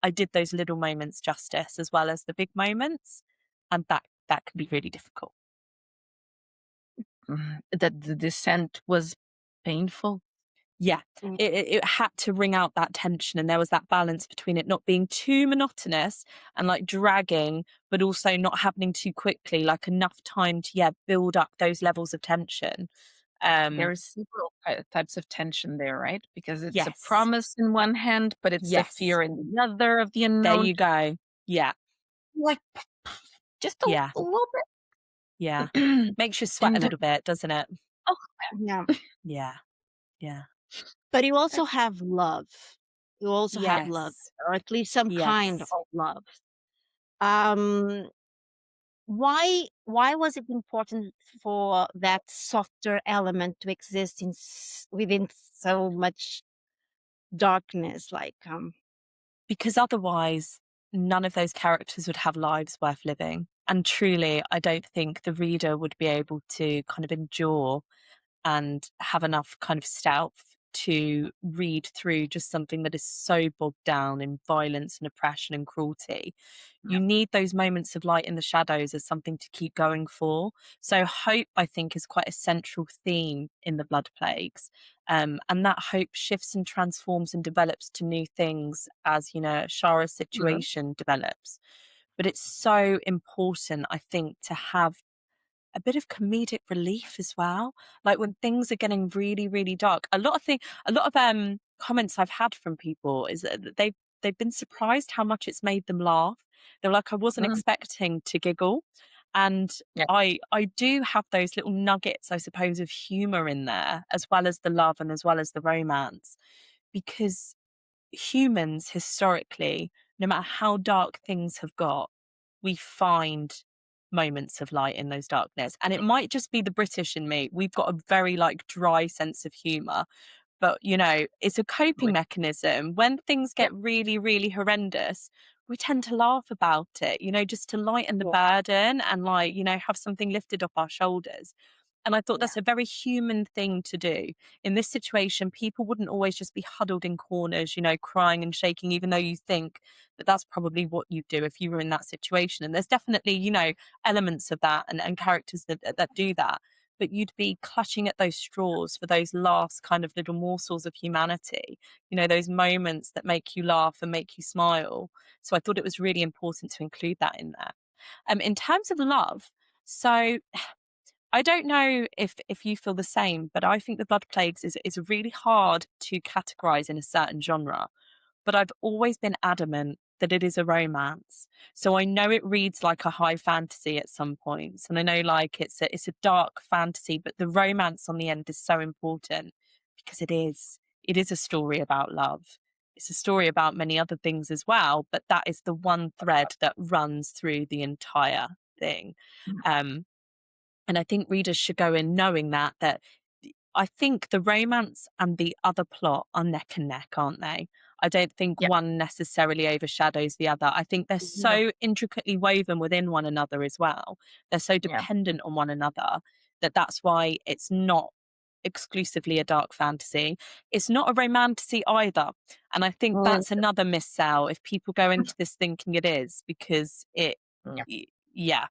I did those little moments justice as well as the big moments. And that can be really difficult. That the descent was painful. Yeah, Mm. it had to wring out that tension, and there was that balance between it not being too monotonous and like dragging, but also not happening too quickly, like enough time to build up those levels of tension. There's several types of tension there, right? Because it's a Yes, promise in one hand, but it's a yes, fear in the other of the there unknown. you go. Yeah, Like just yeah, a little yeah. bit. Makes you sweat a And little bit, doesn't it? oh, Yeah. Yeah, yeah. But you I- also have love. You also have love, Yes, or at least some kind yes. of love. Um, why was it important for that softer element to exist within so much darkness? Because otherwise, none of those characters would have lives worth living. And truly, I don't think the reader would be able to kind of endure and have enough kind of stout to read through just something that is so bogged down in violence and oppression and cruelty. Yeah. You need those moments of light in the shadows as something to keep going for. So hope, I think, is quite a central theme in the Blood Plagues. And that hope shifts and transforms and develops to new things as, Shara's Mhm. situation develops. But it's so important, I think, to have a bit of comedic relief as well. Like when things are getting really, really dark. A lot of comments I've had from people is that they've been surprised how much it's made them laugh. They're like, I wasn't Mhm. expecting to giggle. And Yeah. I do have those little nuggets, I suppose, of humor in there, as well as the love and as well as the romance. Because humans historically, no matter how dark things have got, we find moments of light in those darkness. And it might just be the British in me. We've got a very like dry sense of humor, but it's a coping Like, mechanism. When things yeah. get really, really horrendous, we tend to laugh about it, just to lighten the Yeah, burden and like, have something lifted off our shoulders. And I thought yeah, that's a very human thing to do. In this situation, people wouldn't always just be huddled in corners, crying and shaking, even though you think that that's probably what you'd do if you were in that situation. And there's definitely, elements of that and characters that do that. But you'd be clutching at those straws for those last kind of little morsels of humanity, those moments that make you laugh and make you smile. So I thought it was really important to include that in there. In terms of love, so I don't know if you feel the same, but I think the Blood Plagues is really hard to categorize in a certain genre. But I've always been adamant that it is a romance. So I know it reads like a high fantasy at some points, and I know like it's a dark fantasy, but the romance on the end is so important because it is. It is a story about love. It's a story about many other things as well, but that is the one thread that runs through the entire thing. Um, and I think readers should go in knowing that I think the romance and the other plot are neck and neck, aren't they? I don't think Yeah. one necessarily overshadows the other. I think they're yeah, so intricately woven within one another as well. They're so Yeah. dependent on one another that's why it's not exclusively a dark fantasy. It's not a romantasy either. And I think Mm, that's another missell if people go into this thinking it is, because yeah. yeah,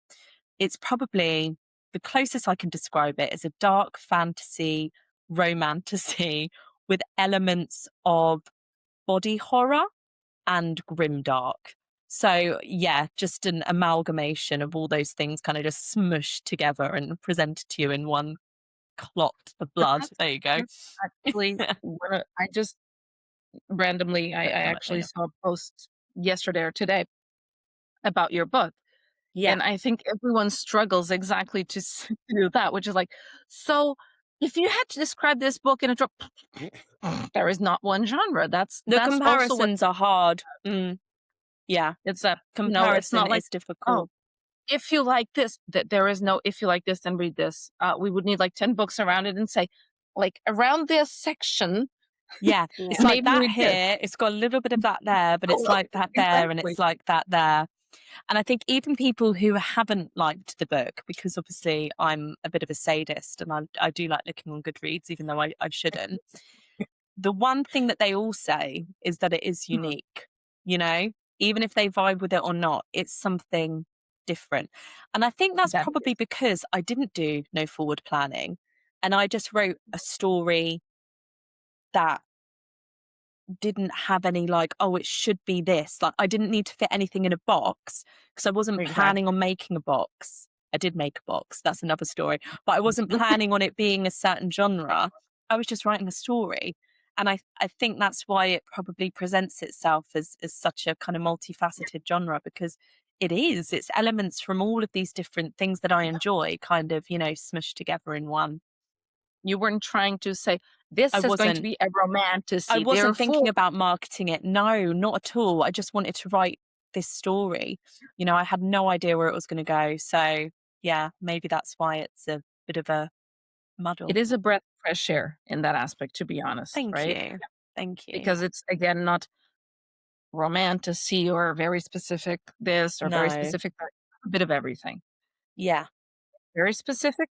it's probably the closest I can describe it is a dark fantasy romantasy with elements of body horror and grimdark. So yeah, just an amalgamation of all those things kind of just smushed together and presented to you in one clot of But blood. There you go. that's actually what I just randomly I Clicked on it, there actually you go. saw a post yesterday or today about your book. Yeah. And I think everyone struggles exactly to do that, which is like, so if you had to describe this book in a drop, there is not one genre. The That's also what comparisons are hard. Yeah. it's a it's Comparison not like, is oh, difficult. if you like this, that there is no if you like this, then read this. We would need like 10 books around it and say, like around this section, Yeah, yeah. it's like maybe that read this. here, it's got a little bit of that there, but Oh, it's well, like that there, and exactly. it's like that there. And I think even people who haven't liked the book, because obviously I'm a bit of a sadist and I do like looking on Goodreads, even though I shouldn't. The one thing that they all say is that it is unique, you know, even if they vibe with it or not, it's something different. And I think that's That probably because I didn't do no forward planning and I just wrote a story that didn't have any like, oh, it should be this. Like I didn't need to fit anything in a box because I wasn't exactly. planning on making a box. I did make a box. That's another story. But I wasn't planning on it being a certain genre. I was just writing a story. And I think that's why it probably presents itself as such a kind of multifaceted genre because it is. It's elements from all of these different things that I enjoy kind of, smushed together in one. You weren't trying to say, I this is going to wasn't be a I romantasy, wasn't therefore thinking about marketing it. No, not at all. I just wanted to write this story. I had no idea where it was going to go. So, yeah, maybe that's why it's a bit of a muddle. it is a breath of fresh air in that aspect, to be honest, Thank right? you. Thank you. Because it's, again, not romantasy or very specific this or very No. specific that, a bit of everything. Yeah, Very specific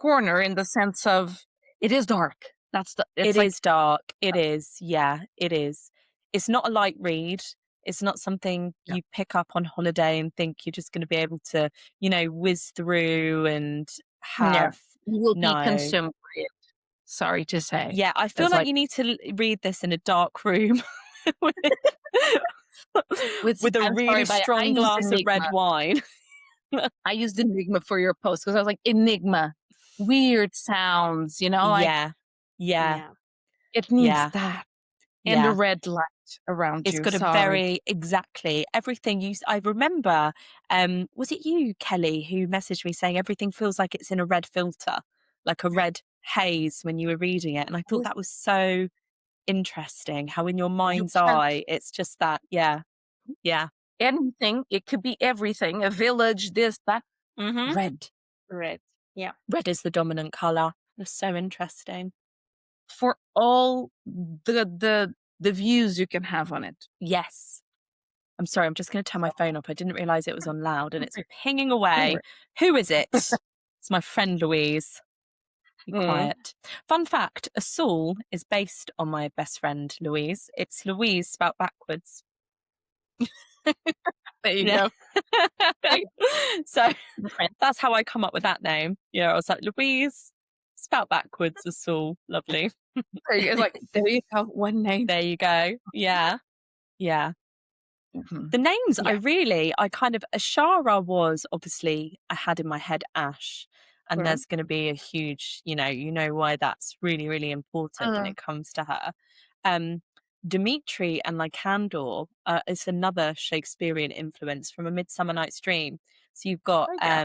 corner in the sense of it is dark. It's it like, is dark. It is. Yeah, it is. It's not a light read. It's not something yeah, you pick up on holiday and think you're just going to be able to, whiz through and yeah, have. you will be No. consumed by it. Sorry to say. Yeah, I feel It's like like you need to read this in a dark room with with, with a I'm sorry, really but I strong used glass of red Enigma. wine. I used Enigma for your post because I was like, Enigma, weird sounds, like Yeah, yeah, Yeah. it needs yeah, that and a yeah. red light around It's you. got a Sorry. very exactly everything I remember, was it you, Kelly, who messaged me saying everything feels like it's in a red filter, like a red haze when you were reading it. And I thought Yes, that was so interesting how in your you mind's can't eye, it's just that, yeah, yeah. anything. It could be everything. A village, this, that. Mm-hmm. Red Red. Yeah. Red is the dominant color. That's so interesting. for all the views you can have on it. Yes. I'm sorry, I'm just going to turn my phone off. I didn't realize it was on loud and it's pinging Don't away. worry. Who is it? It's my friend Louise. Be Mm. quiet. Fun fact, a Saul is based on my best friend Louise. It's Louise spelt backwards. There you Yeah. go. So The friend. that's how I come up with that name. I was like, Louise spelt backwards as Saul. Lovely. It's like, there you go. One name. There you go. Yeah. Yeah. Mhm. The names, Yeah. Ashara was obviously, I had in my head Ash, and Right. there's going to be a huge, why that's really, really important when Uh, it comes to her. Dimitri and Lycandor is another Shakespearean influence from A Midsummer Night's Dream. So you've got oh, yeah.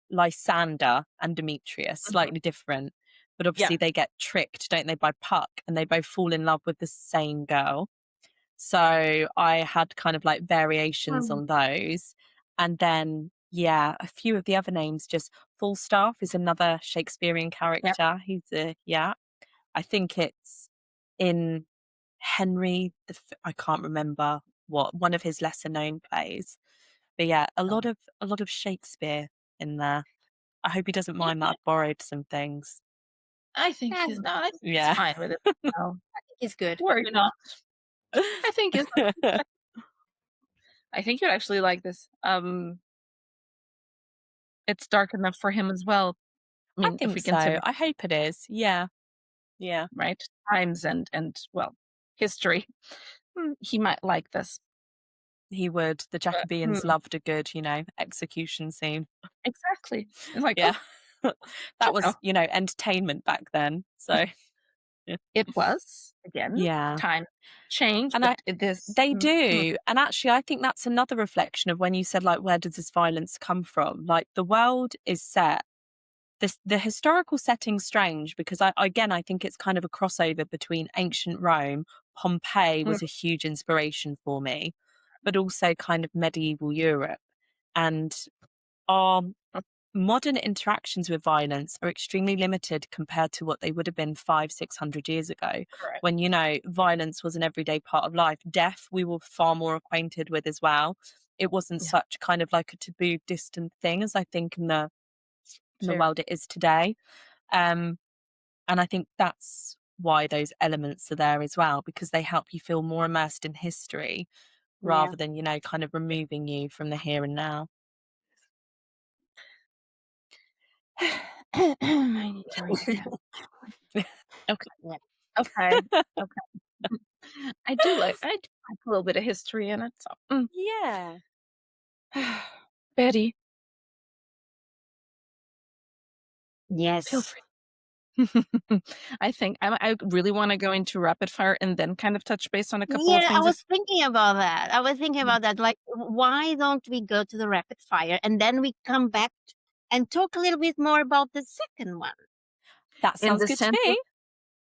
Lysander and Demetrius, Mhm. slightly different, but Yeah. obviously they get tricked, don't they, by Puck, and they both fall in love with the same girl. So I had kind of like variations Mhm. on those. And then, yeah, a few of the other names, just Falstaff is another Shakespearean Yeah. character. I think it's in Henry, I can't remember what, one of his lesser known plays. But yeah, Oh. a lot of Shakespeare in there. I hope he doesn't Yeah. mind that I've borrowed some things. I think Yeah, he's no, I think he's Yeah. fine with it. No, I think it's good. worry not. I think he's I think you'd actually like this. It's dark enough for him as well. I I mean, if think we so. consider, I hope it is. Yeah. Yeah. right, times and well, history, he might like this. He would. The But, Jacobeans loved a good, execution scene. exactly. It's like, oh, Yeah. That no, was, entertainment back then. So, yeah. it was again Yeah. time change, And but this. they do. And actually, I think that's another reflection of when you said, like, where does this violence come from? Like, the world is set. The historical setting's strange because I think it's kind of a crossover between ancient Rome. Pompeii was a huge inspiration for me, but also kind of medieval Europe. And our modern interactions with violence are extremely limited compared to what they would have been 500-600 years ago, Correct. when, you know, violence was an everyday part of life. Death, we were far more acquainted with as well. It wasn't Yeah. such kind of like a taboo, distant thing as I think in the Fair. world it is today. And I think that's why those elements are there as well, because they help you feel more immersed in history Yeah. rather than, you know, kind of removing you from the here and now. I need to write again. Okay. Yeah. Okay. Okay. I do like a little bit of history in it. So, Yeah. Betty, feel Yes. free. I think I really want to go into rapid fire and then kind of touch base on a couple of Yeah, I things. was thinking about that. I was thinking about that. Like, why don't we go to the rapid fire and then we come back and talk a little bit more about the second one? That In sounds the good to sense of me.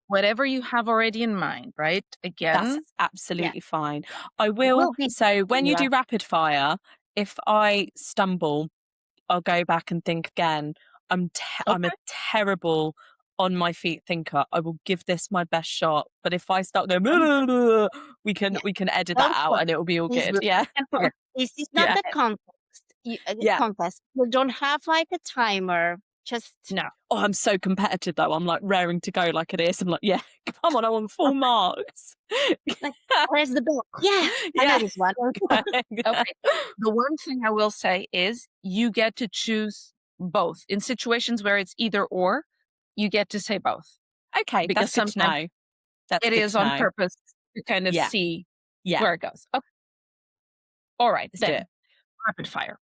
whatever you have already in mind, right? That's Again, absolutely fine. I It will. will be So when you do rapid fire, if I stumble, I'll go back and think again. I'm a okay. terrible on my feet thinker. I will give this my best shot. But if I start going, "Blah, blah, blah," we Yeah. can edit that Don't out and it will be all Please good. do. Yeah. And okay. This is not Yeah. the contest. Yeah. Contest. You don't have like a timer. Just No. Oh, I'm so competitive though. I'm like raring to go like it is. I'm like, yeah, come on, I want full marks. like, where's the bell? Yeah, I know Yeah. this one. Okay. The one thing I will say is you get to choose both. In situations where it's either or, you get to say both. Okay, Because that's good to sometimes know. That's it good is to on know. purpose to kind of Yeah. see Yeah. where it goes. Okay. All right. Let's do Then it. rapid fire.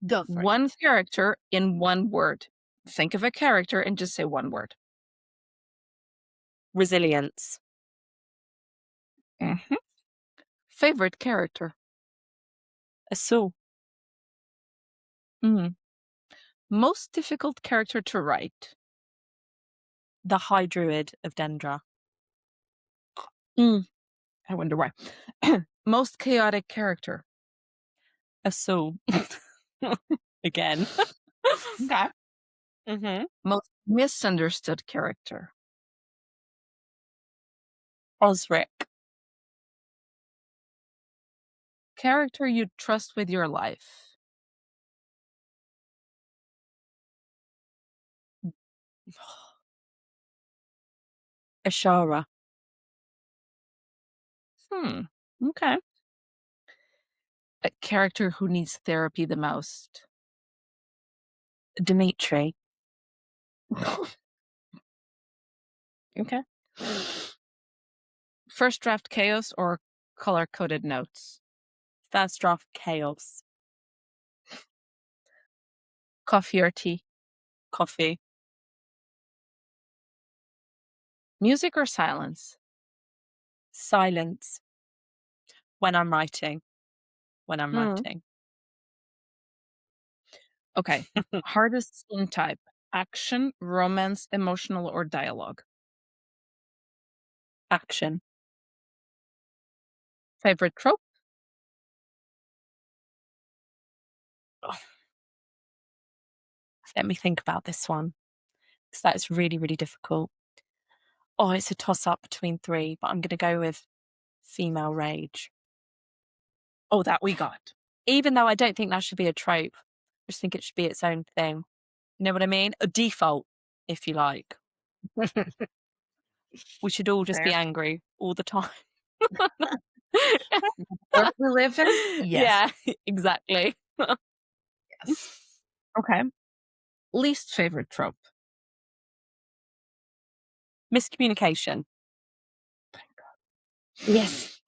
Go for One it. character in one word. Think of a character and just say one word. Resilience. Mhm. Favorite character. A soul. Mm. Most difficult character to write. The High Druid of Dendra. I wonder why. Most chaotic character. A soul. Again. Okay. Mm-hmm. Most misunderstood character. Osric. Character you trust with your life. Ashara. Okay. A character who needs therapy the most. Dimitri. Okay. First draft chaos or color coded notes. First draft chaos. Coffee or tea. Coffee. Music or silence. Silence. When I'm writing. When I'm writing. Okay. Hardest scene type. Action, romance, emotional, or dialogue. Action. Favorite trope. Let me think about this one, because that is really, really difficult. Oh, it's a toss-up between three, but I'm going to go with female rage. Oh, that we got. Even though I don't think that should be a trope. I just think it should be its own thing. You know what I mean? A default, if you like. We should all just be Fair. angry all the time. World we live in? Yes. Yeah, exactly. Yes. Okay. Least favorite trope. Miscommunication. Yes.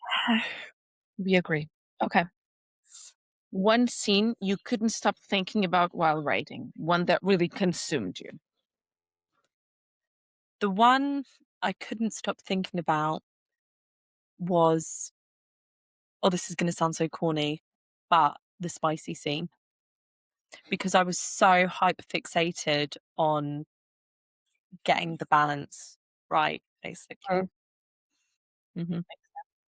We agree. Okay. One scene you couldn't stop thinking about while writing. One that really consumed you. The one I couldn't stop thinking about was, oh, this is going to sound so corny, but the spicy scene. Because I was so hyper fixated on getting the balance right, basically. Mm. hmm And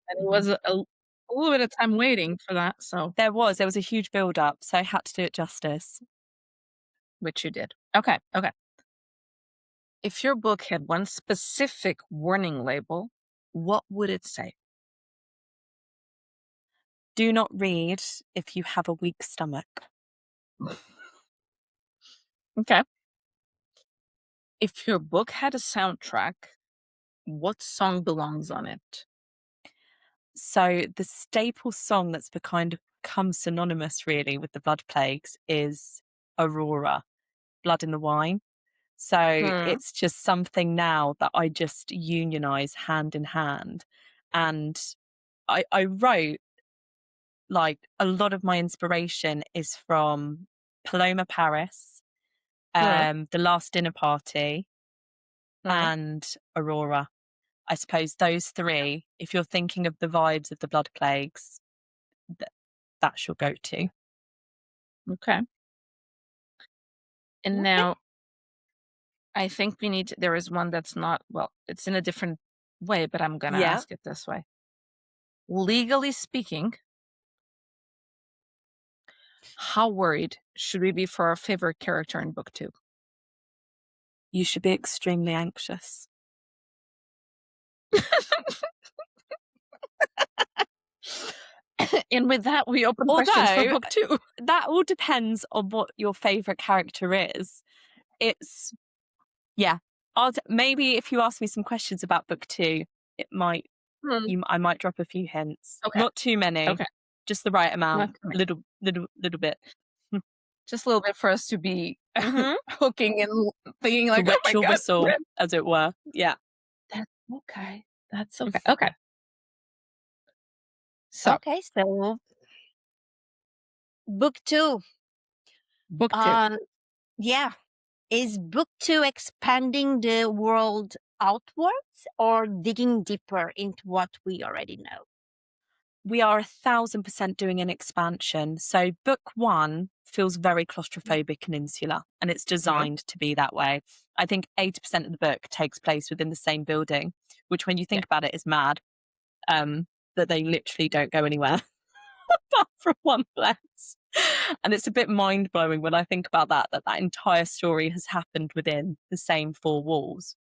it was a little bit of time waiting for that. So There was a huge build up, so I had to do it justice. which you did. Okay. If your book had one specific warning label, what would it say? Do not read if you have a weak stomach. Okay. If your book had a soundtrack, what song belongs on it? So the staple song that's become synonymous really with the blood plagues is Aurora, Blood in the Wine. So Hmm. it's just something now that I just unionize hand in hand. And I wrote, like, a lot of my inspiration is from Paloma Paris, Hmm. The Last Dinner Party, Hmm. and Aurora. I suppose those three, if you're thinking of the vibes of the blood plagues, that's your go-to. Okay. And Okay. now I think there is one that's not, well, it's in a different way, but I'm going to Yeah. ask it this way. Legally speaking, how worried should we be for our favorite character in book 2? You should be extremely anxious. And with that, we open questions for Although book 2. that all depends on what your favorite character is. It's yeah. Maybe if you ask me some questions about book 2, it might Hmm. I might drop a few hints. Okay. Not too many, Okay. just the right amount. Not too many. Little bit. Just a little bit for us to be Mhm. hooking and thinking To like, oh wet my your God, whistle, as it were. Yeah. that's okay. That's okay. Okay. So, Okay. So book 2. book 2. Um. Yeah. Is book 2 expanding the world outwards or digging deeper into what we already know? We are 1,000% doing an expansion. So book 1 feels very claustrophobic and insular, and it's Mhm. designed to be that way. I think 80% of the book takes place within the same building, which when you Yeah. think about it is mad, that they literally don't go anywhere apart from one place. And it's a bit mind blowing when I think about that entire story has happened within the same 4 walls.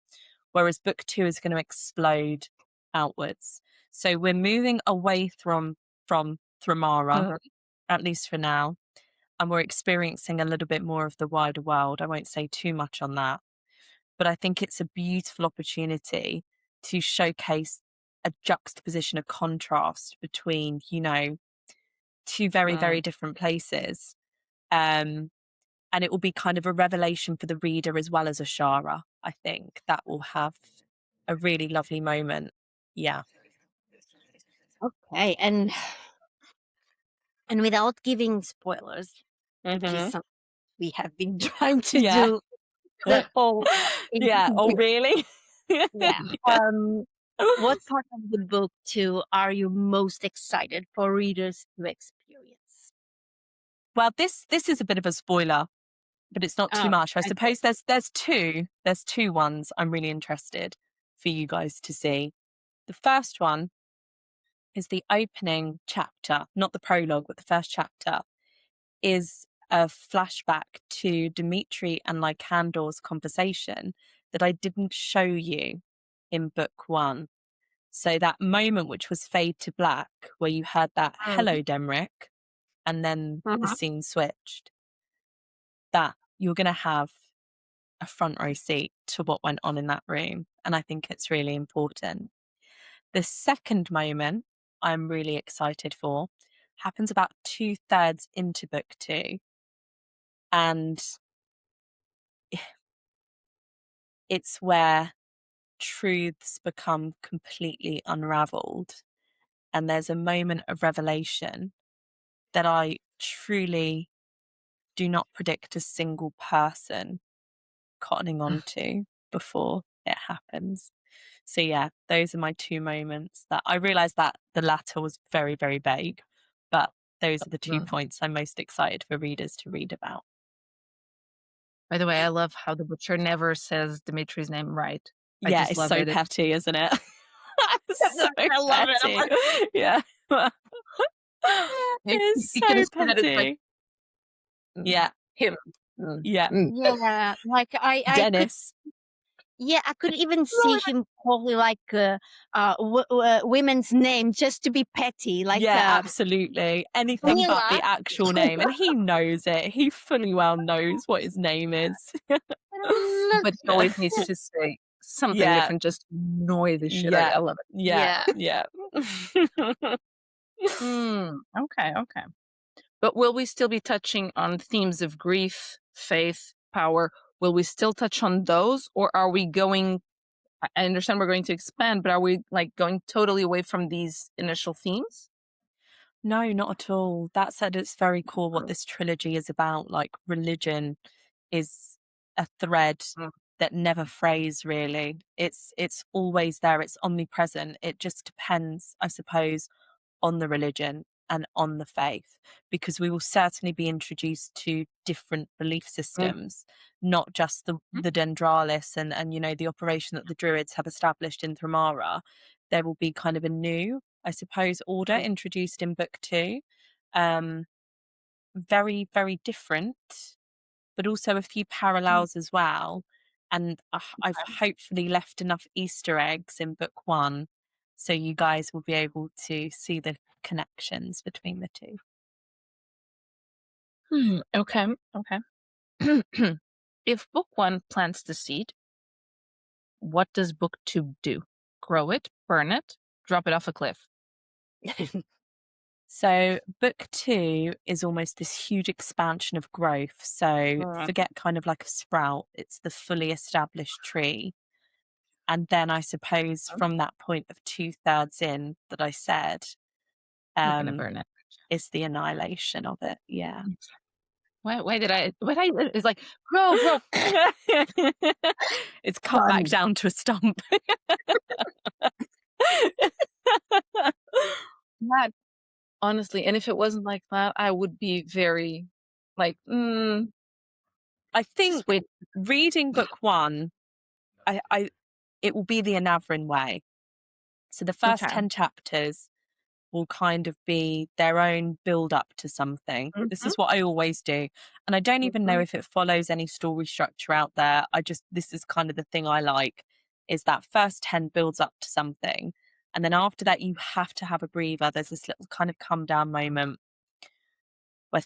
Whereas book 2 is going to explode outwards. So we're moving away from Thramara, Mhm. at least for now, and we're experiencing a little bit more of the wider world. I won't say too much on that, but I think it's a beautiful opportunity to showcase a juxtaposition, a contrast between, two very, very Mm. different places. Um, and it will be kind of a revelation for the reader as well as Ashara. I think that will have a really lovely moment. Yeah. Okay. And without giving spoilers, which is Hmm. something we have been trying to Yeah. do the whole Yeah. Oh, interview. really? Yeah. Yeah. What part of the book 2 are you most excited for readers to experience? Well, this is a bit of a spoiler, but it's not too Oh, much. I okay. suppose there's two ones I'm really interested for you guys to see. The first one is the opening chapter, not the prologue, but the first chapter is a flashback to Dimitri and Lycander's conversation that I didn't show you in book 1. So that moment which was fade to black, where you heard that Mm. hello Demric, and then the Mhm. scene switched, that you're going to have a front row seat to what went on in that room. And I think it's really important. The second moment I'm really excited for happens about 2/3 into book 2. And it's where truths become completely unraveled. And there's a moment of revelation that I truly do not predict a single person cottoning on to before it happens. So yeah, those are my 2 moments that I realized that the latter was very, very vague, but those are the 2 Mm. points I'm most excited for readers to read about. By the way, I love how the butcher never says Dimitri's name right. I Yeah, just it's love so it. petty, isn't it? So I love it. I'm petty. like, Yeah. you It's you can so see that it's like petty. mm, Yeah. him. Mm, Yeah. mm. Yeah, like I could. Dennis. Yeah, I could even see him calling like women's name just to be petty, like Yeah, absolutely. Anything but the Mila. actual name. And he knows it. He fully well knows what his name is. But he always needs to say something Yeah. different just to annoy the shit out of Yeah. I love it. Yeah. Yeah. Yeah. Okay, okay. But will we still be touching on themes of grief, faith, power? Will we still touch on those, or are we going? I understand we're going to expand, but are we like going totally away from these initial themes? No, not at all. That said, it's very cool what this trilogy is about. Like, religion is a thread Mm, that never frays, really. It's always there. It's omnipresent. It just depends, I suppose, on the religion and on the faith, because we will certainly be introduced to different belief mm, systems, not just the Dendralis and the operation that the Druids have established in Thramara. There will be kind of a new, I suppose, order mm, introduced in book two. Um, very, very different, but also a few mm. parallels as well. And I've hopefully left enough Easter eggs in book one so you guys will be able to see the connections between the two. Okay, okay. If book one plants the seed, what does book two do? Grow it, burn it, drop it off a cliff? So, book two is almost this huge expansion of growth. So, Mm, forget kind of like a sprout, it's the fully established tree. And then I suppose I'm from that point of 2/3 in that I said, not gonna um, burn it. is the annihilation of it. Yeah. Why did I? What I? It's like grow, grow. It's cut back Done. down to a stump. That honestly, and if it wasn't like that, I would be very like, I just think wait. reading book one, I it will be the Anavrin way. So the first Okay. 10 chapters will kind of be their own build up to something. This Mhm, is what I always do. And I don't even know mhm. if it follows any story structure out there. This is kind of the thing I like, is that first 10 builds up to something. And then after that, you have to have a breather. There's this little kind of come down moment where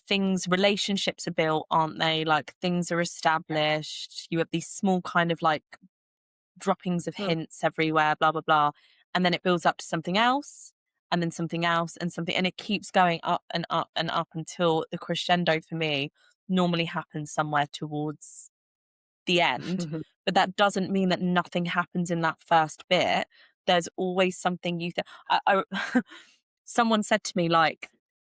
relationships are built, aren't they? Like things are established. You have these small kind of like droppings of Mm. hints everywhere, blah, blah, blah. And then it builds up to something else, and then something else, and something, and it keeps going up and up and up until the crescendo for me normally happens somewhere towards the end. But that doesn't mean that nothing happens in that first bit. There's always something someone said to me, like,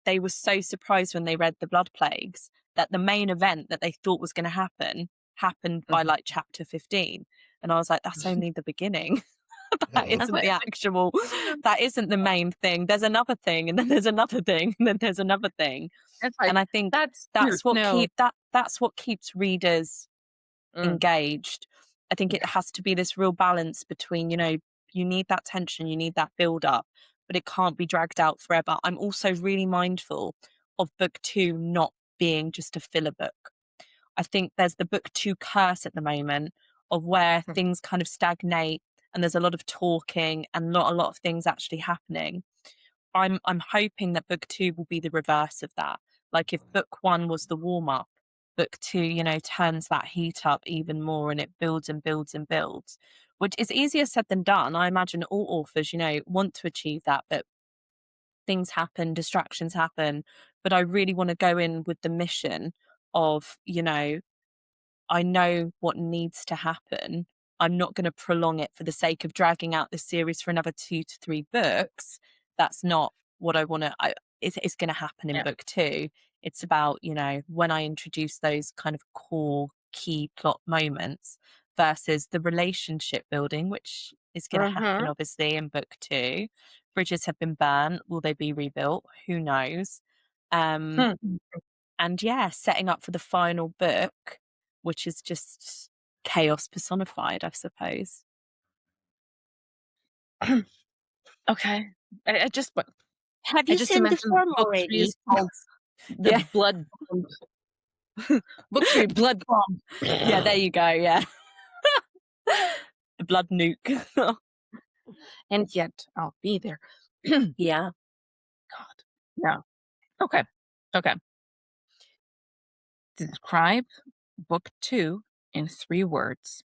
they were so surprised when they read The Blood Plagues that the main event that they thought was going to happen happened by like chapter 15. And I was like, that's only the beginning. That That's isn't what the actual, that isn't the main thing. There's another thing, and then there's another thing, and then there's another thing. it's like And I think that's no. that's what keeps readers Mm, engaged. I think it has to be this real balance between, you need that tension, you need that build up, but it can't be dragged out forever. I'm also really mindful of book two not being just a filler book. I think there's the book two curse at the moment of where things kind of stagnate and there's a lot of talking and not a lot of things actually happening. I'm hoping that book two will be the reverse of that. Like if book one was the warm up, book two, turns that heat up even more and it builds and builds and builds, which is easier said than done. I imagine all authors, want to achieve that, but things happen, distractions happen. But I really want to go in with the mission of, I know what needs to happen. I'm not going to prolong it for the sake of dragging out this series for another 2 to 3 books. That's not what I want to. It's going to happen in yeah. book two. It's about, when I introduce those kind of core key plot moments versus the relationship building, which is going to happen Mhm. obviously in book two. Bridges have been burned. Will they be rebuilt? Who knows? Um, Hmm. and yeah, setting up for the final book, which is just chaos personified, I suppose. Okay. I just Have I you just seen the imagine form book three already? is called The Yeah. Blood Bond. Book 3, Blood Bomb. Yeah, there you go. Yeah. The blood nuke. And yet I'll be there. Yeah. God. Yeah. Okay. Okay. Describe book 2 in 3 words.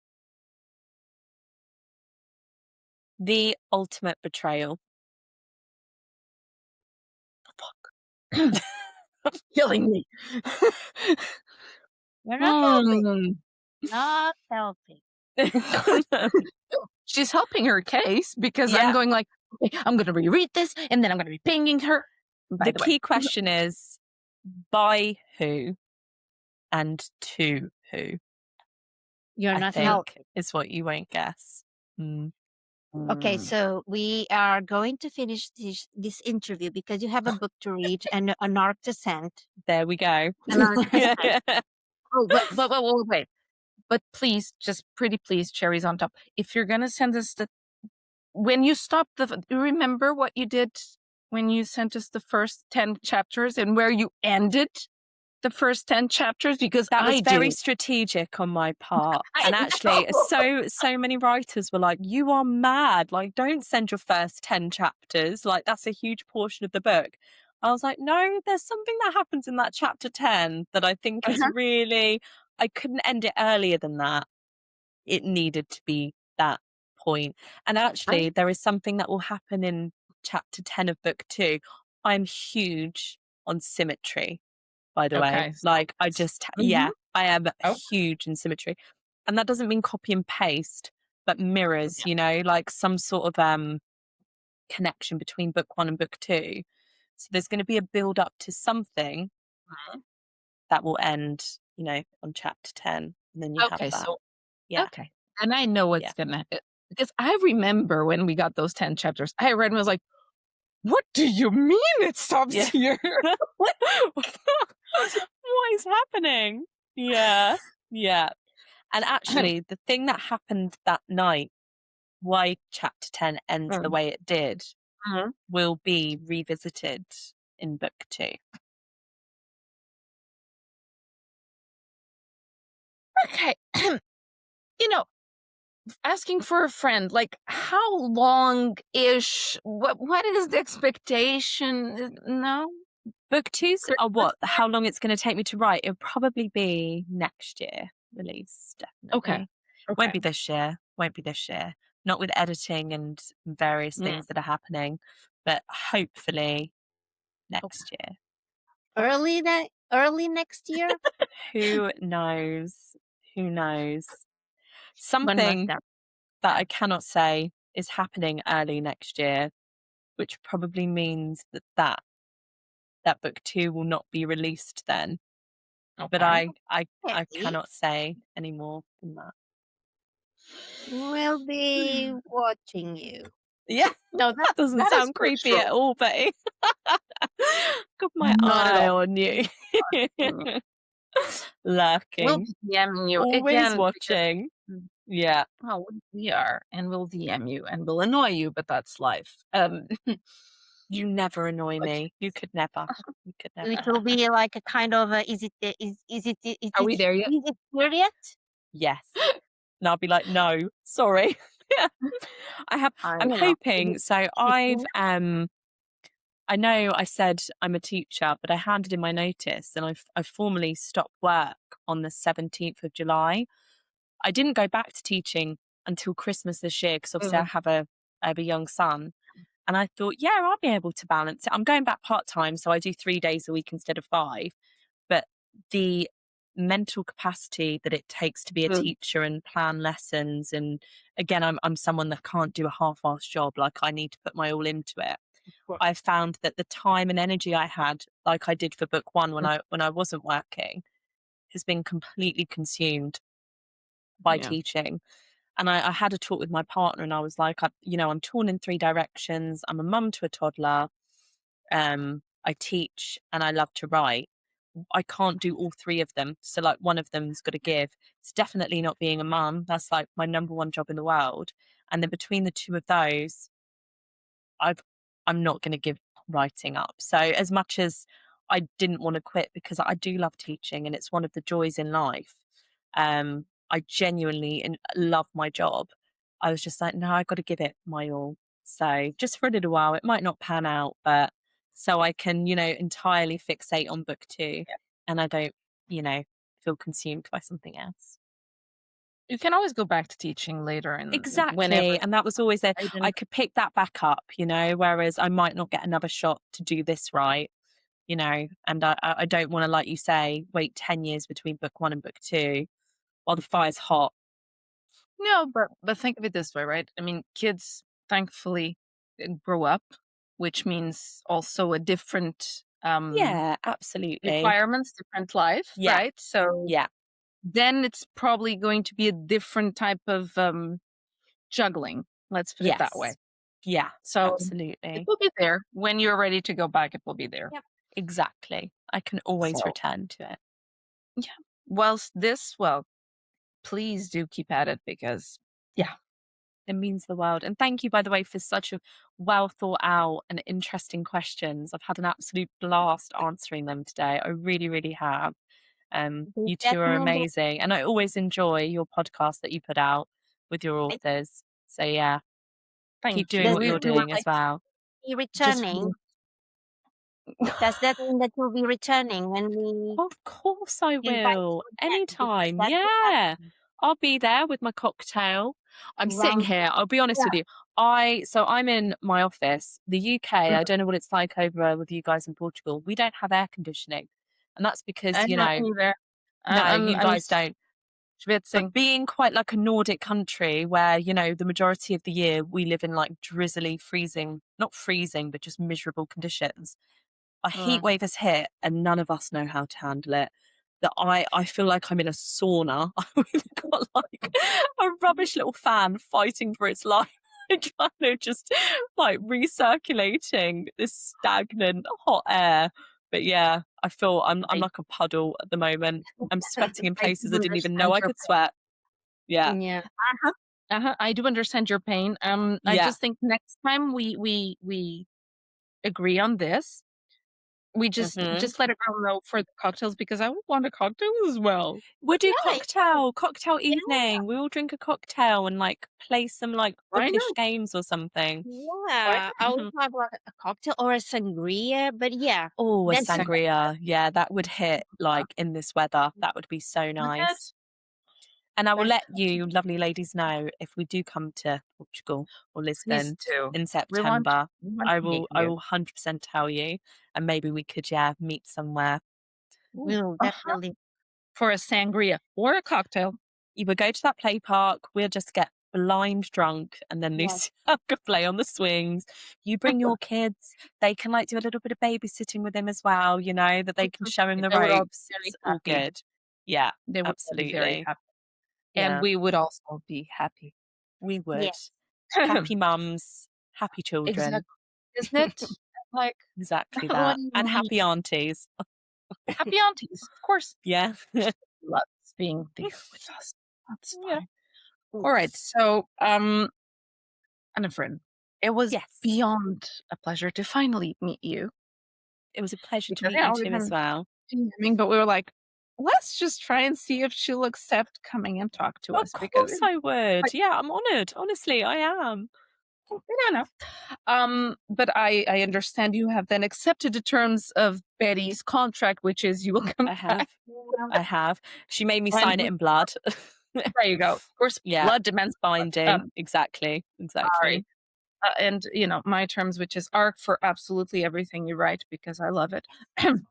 The ultimate betrayal. Killing me. You're not helping. Hmm. Not helping. She's helping her case because I'm Yeah. going like, okay, I'm going to reread this and then I'm going to be pinging her. By The the way, key question is by who and to who, You're I not think, helping. is what you won't guess. Mm. Okay, so we are going to finish this interview because you have a book to read and an arc to send. There we go. An arc to send. Oh, wait. But please, just pretty please, cherries on top. If you're gonna send us when you stop you remember what you did when you sent us the first 10 chapters and where you ended the first 10 chapters? Because That was I very do. strategic on my part. I And actually, know. so many writers were like, you are mad. Like, don't send your first 10 chapters. Like, that's a huge portion of the book. I was like, no, there's something that happens in that chapter 10 that I think is really, I couldn't end it earlier than that. It needed to be that point. And actually, there is something that will happen in chapter 10 of book 2. I'm huge on symmetry, by the way. Okay. Like, I just, Mhm. I am Oh. huge in symmetry. And that doesn't mean copy and paste, but mirrors, you know, like some sort of connection between book 1 and book 2. So there's going to be a build up to something that will end, you know, on chapter 10. And then you have Okay, that. so Yeah. okay. And I know what's Yeah. gonna because I remember when we got those 10 chapters, I read and was like, what do you mean it stops Yeah. here? What is happening? Yeah. Yeah. And actually, the thing that happened that night, why chapter 10 ends the way it did, Mhm. will be revisited in book 2. Okay. You know, asking for a friend, like how long-ish? What is the expectation? No? Book 2's are what? How long it's going to take me to write? It'll probably be next year release, definitely. Okay. Won't be this year. Won't be this year. Not with editing and various Yeah. things that are happening, but hopefully next year. Early next year? Who knows? Who knows? When was Something that? that I cannot say is happening early next year, which probably means that book 2 will not be released then. But Okay. I Okay. cannot say any more than that. We'll be watching you. Yeah, No, that doesn't that is sound for creepy sure. at all, Betty. Got my Not at eye all. on you. We'll Lurking. be DMing you Always again because watching. Yeah. well, we are, and we'll DM you and we'll annoy you, but that's life. You never annoy me. You could never. You could never. It will be like a kind of is it Are we there yet? Is it here yet? Yes. And I'll be like, no, sorry. I'm don't know. hoping. So I know I said I'm a teacher, but I handed in my notice and I formally stopped work on the 17th of July. I didn't go back to teaching until Christmas this year because obviously I have a young son. And I thought, yeah, I'll be able to balance it. I'm going back part-time, so I do 3 days a week instead of 5. But the mental capacity that it takes to be a teacher and plan lessons, and again, I'm someone that can't do a half-assed job. Like, I need to put my all into it. I found that the time and energy I had, like I did for book 1 when I wasn't working, has been completely consumed by teaching. And I had a talk with my partner and I was like, I'm torn in 3 directions. I'm a mum to a toddler. I teach and I love to write. I can't do all 3 of them. So like one of them's got to give. It's definitely not being a mum. That's like my number 1 job in the world. And then between the 2 of those, I'm not going to give writing up. So as much as I didn't want to quit because I do love teaching and it's one of the joys in life. I genuinely love my job. I was just like, no, I got to give it my all. So just for a little while, it might not pan out, but so I can, entirely fixate on book 2 and I don't, feel consumed by something else. You can always go back to teaching later and whenever. Exactly. And that was always there. Right? I could pick that back up, whereas I might not get another shot to do this right, and I don't want to, like you say, wait 10 years between book 1 and book 2 while the fire's hot. No, but think of it this way, right? I mean, kids thankfully grow up, which means also a different Yeah, absolutely. requirements, different life, Yeah. right? So Yeah. then it's probably going to be a different type of juggling. Let's put it that way. Yeah, So it absolutely. will be there when you're ready to go back. It will be there. Yep. Exactly. I can always So, return to it. yeah. Well, please do keep at it because It means the world. And thank you, by the way, for such a well thought out and interesting questions. I've had an absolute blast answering them today. I really, really have. You two are Definitely. amazing. And I always enjoy your podcast that you put out with your authors. So yeah, keep doing what you're doing as well. Be returning. Does that mean that you'll be returning when we Of course I invite will. you again? Because Anytime. that will Yeah. happen. I'll be there with my cocktail. I'm sitting Round- here. I'll be honest with you. So I'm in my office. The UK, I don't know what it's like over with you guys in Portugal. We don't have air conditioning. And that's because, I'm not either. you guys don't. Schwitzing. But being quite like a Nordic country where, the majority of the year we live in like drizzly, freezing, not freezing, but just miserable conditions. A heat wave has hit and none of us know how to handle it. That I feel like I'm in a sauna. We've got like a rubbish little fan fighting for its life, kind of just like recirculating this stagnant hot air. But yeah, I feel I'm like a puddle at the moment. I'm sweating in places I didn't even know I could sweat. Yeah. Yeah. I do understand your pain. I Yeah. just think next time we agree on this, we just let a girl know for the cocktails because I would want a cocktail as well. We'll do Yeah, cocktail evening. We will drink a cocktail and like play some like Why bookish not? games or something. Yeah, I would have like a cocktail or a sangria, but yeah. Oh, a That's sangria. Yeah, that would hit like in this weather. That would be so nice. And I will let you lovely ladies know if we do come to Portugal or Lisbon do. in We September. want I to meet will you. 100% tell you and maybe we could meet somewhere. We'll definitely. For a sangria or a cocktail. You would go to that play park, we'll just get blind drunk and then Yes. Lucy could play on the swings. You bring your kids, they can like do a little bit of babysitting with him as well, that they can show him the They would all be ropes. very It's all happy. good. Yeah, They would all be very absolutely. happy. Yeah. And we would also be happy. We would. Yes. Happy mums, happy children. Exactly. Isn't it? Like Exactly what that. do you And need? happy aunties. Happy aunties, of course. Yeah. Loves being there with us. That's Yeah. fine. All right. So, Anavrin, it was Yes. beyond a pleasure to finally meet you. It was a pleasure to Because, meet yeah, you we've too as been well. but we were like, let's just try and see if she'll accept coming and talk to us. Of Because course I would. Yeah, I'm honoured. Honestly, I am. I don't know. But I understand you have then accepted the terms of Betty's contract, which is you will come I have. back. I have. She made me When sign it we- in blood. There you go. Of course, Yeah. blood demands blood. Binding. Exactly. Sorry. And my terms, which is ARC for absolutely everything you write, because I love it.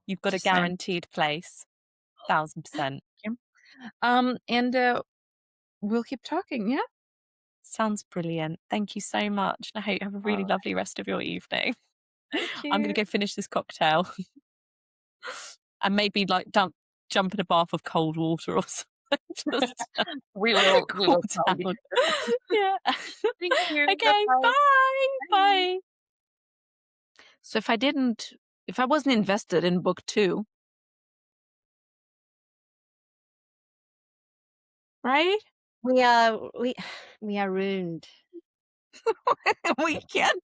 You've got a Just saying. guaranteed place. 1000%. And we'll keep talking. Yeah. Sounds brilliant. Thank you so much. I hope you have a really lovely rest of your evening. Thank I'm going to go finish this cocktail and maybe like jump in a bath of cold water or something. Just We will cool tell you. down. Yeah. Thank you. Okay. Bye-bye. Bye. So if I wasn't invested in book 2, right? We are ruined. We can't.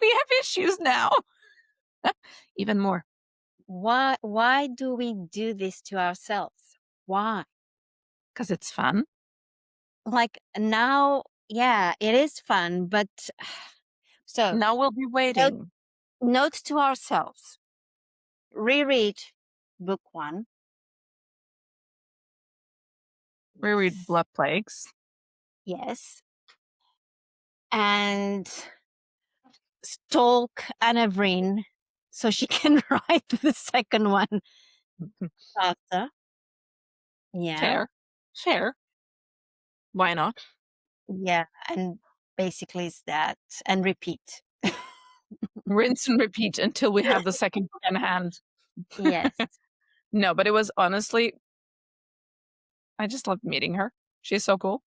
We have issues now. Even more. Why do we do this to ourselves? Why? Because it's fun. Like now, yeah, it is fun, but so Now we'll be waiting. note to ourselves: reread book 1. Reread Yes. Blood Plagues. Yes. And stalk Anavrin so she can write the second one faster. Yeah. Fair. Fair. Why not? Yeah. And basically it's that. And repeat. Rinse and repeat until we have the second book in hand. Yes. No, but it was honestly, I just loved meeting her. She's so cool.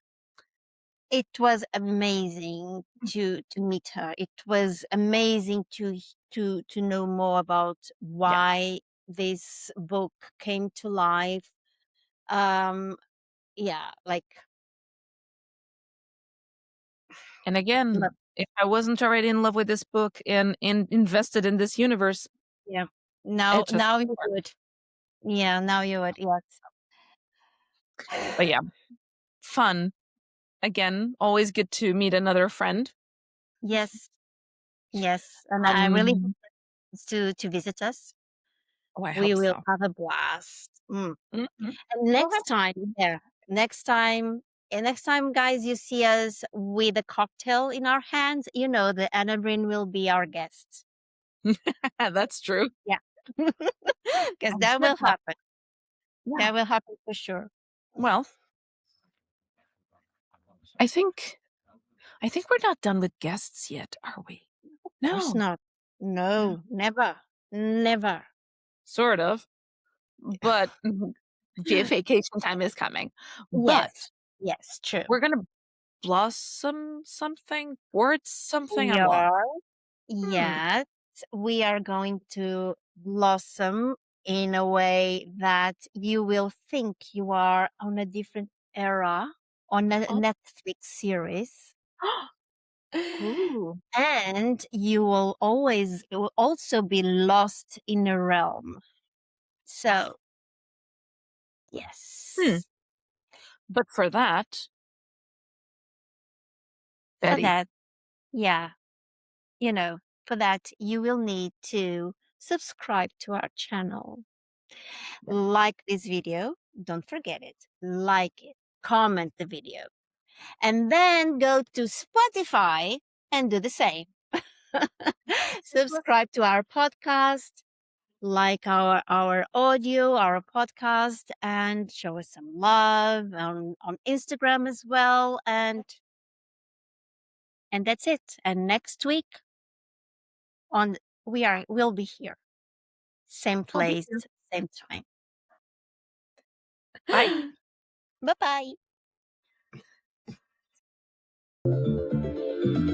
It was amazing to meet her. It was amazing to know more about why this book came to life. Yeah, like And again, Love. if I wasn't already in love with this book and invested in this universe, Yeah. Now it just you would. Yeah, now you would. Yes. but yeah, fun. Again, always good to meet another friend. Yes. Yes. And I really hope to visit us. Oh, I We hope will so. have a blast. Mhm. And We'll next have time, next time, next time, guys, you see us with a cocktail in our hands, you know the Anavrin will be our guest. That's true. Yeah. Because I'm that sure will that- happen. Yeah. That will happen for sure. Well, I think we're not done with guests yet, are we? Of course No, not. No, never. Never. sort of. But vacation time is coming. But Yes. Yes, true. we're gonna blossom something, word something. We I'm lost. are. Yes, we are going to blossom in a way that you will think you are on a different era, on a Oh. Netflix series, Ooh. and you will also be lost in a realm. So, yes. But for that, For Betty, that, yeah, for that, you will need to subscribe to our channel. Like this video, don't forget it. Like it, comment the video, and then go to Spotify and do the same. Subscribe to our podcast, like our audio, our podcast, and show us some love on Instagram as well. And that's it. And next week we'll be here. Same We'll be place, here. same time. Bye. Bye bye.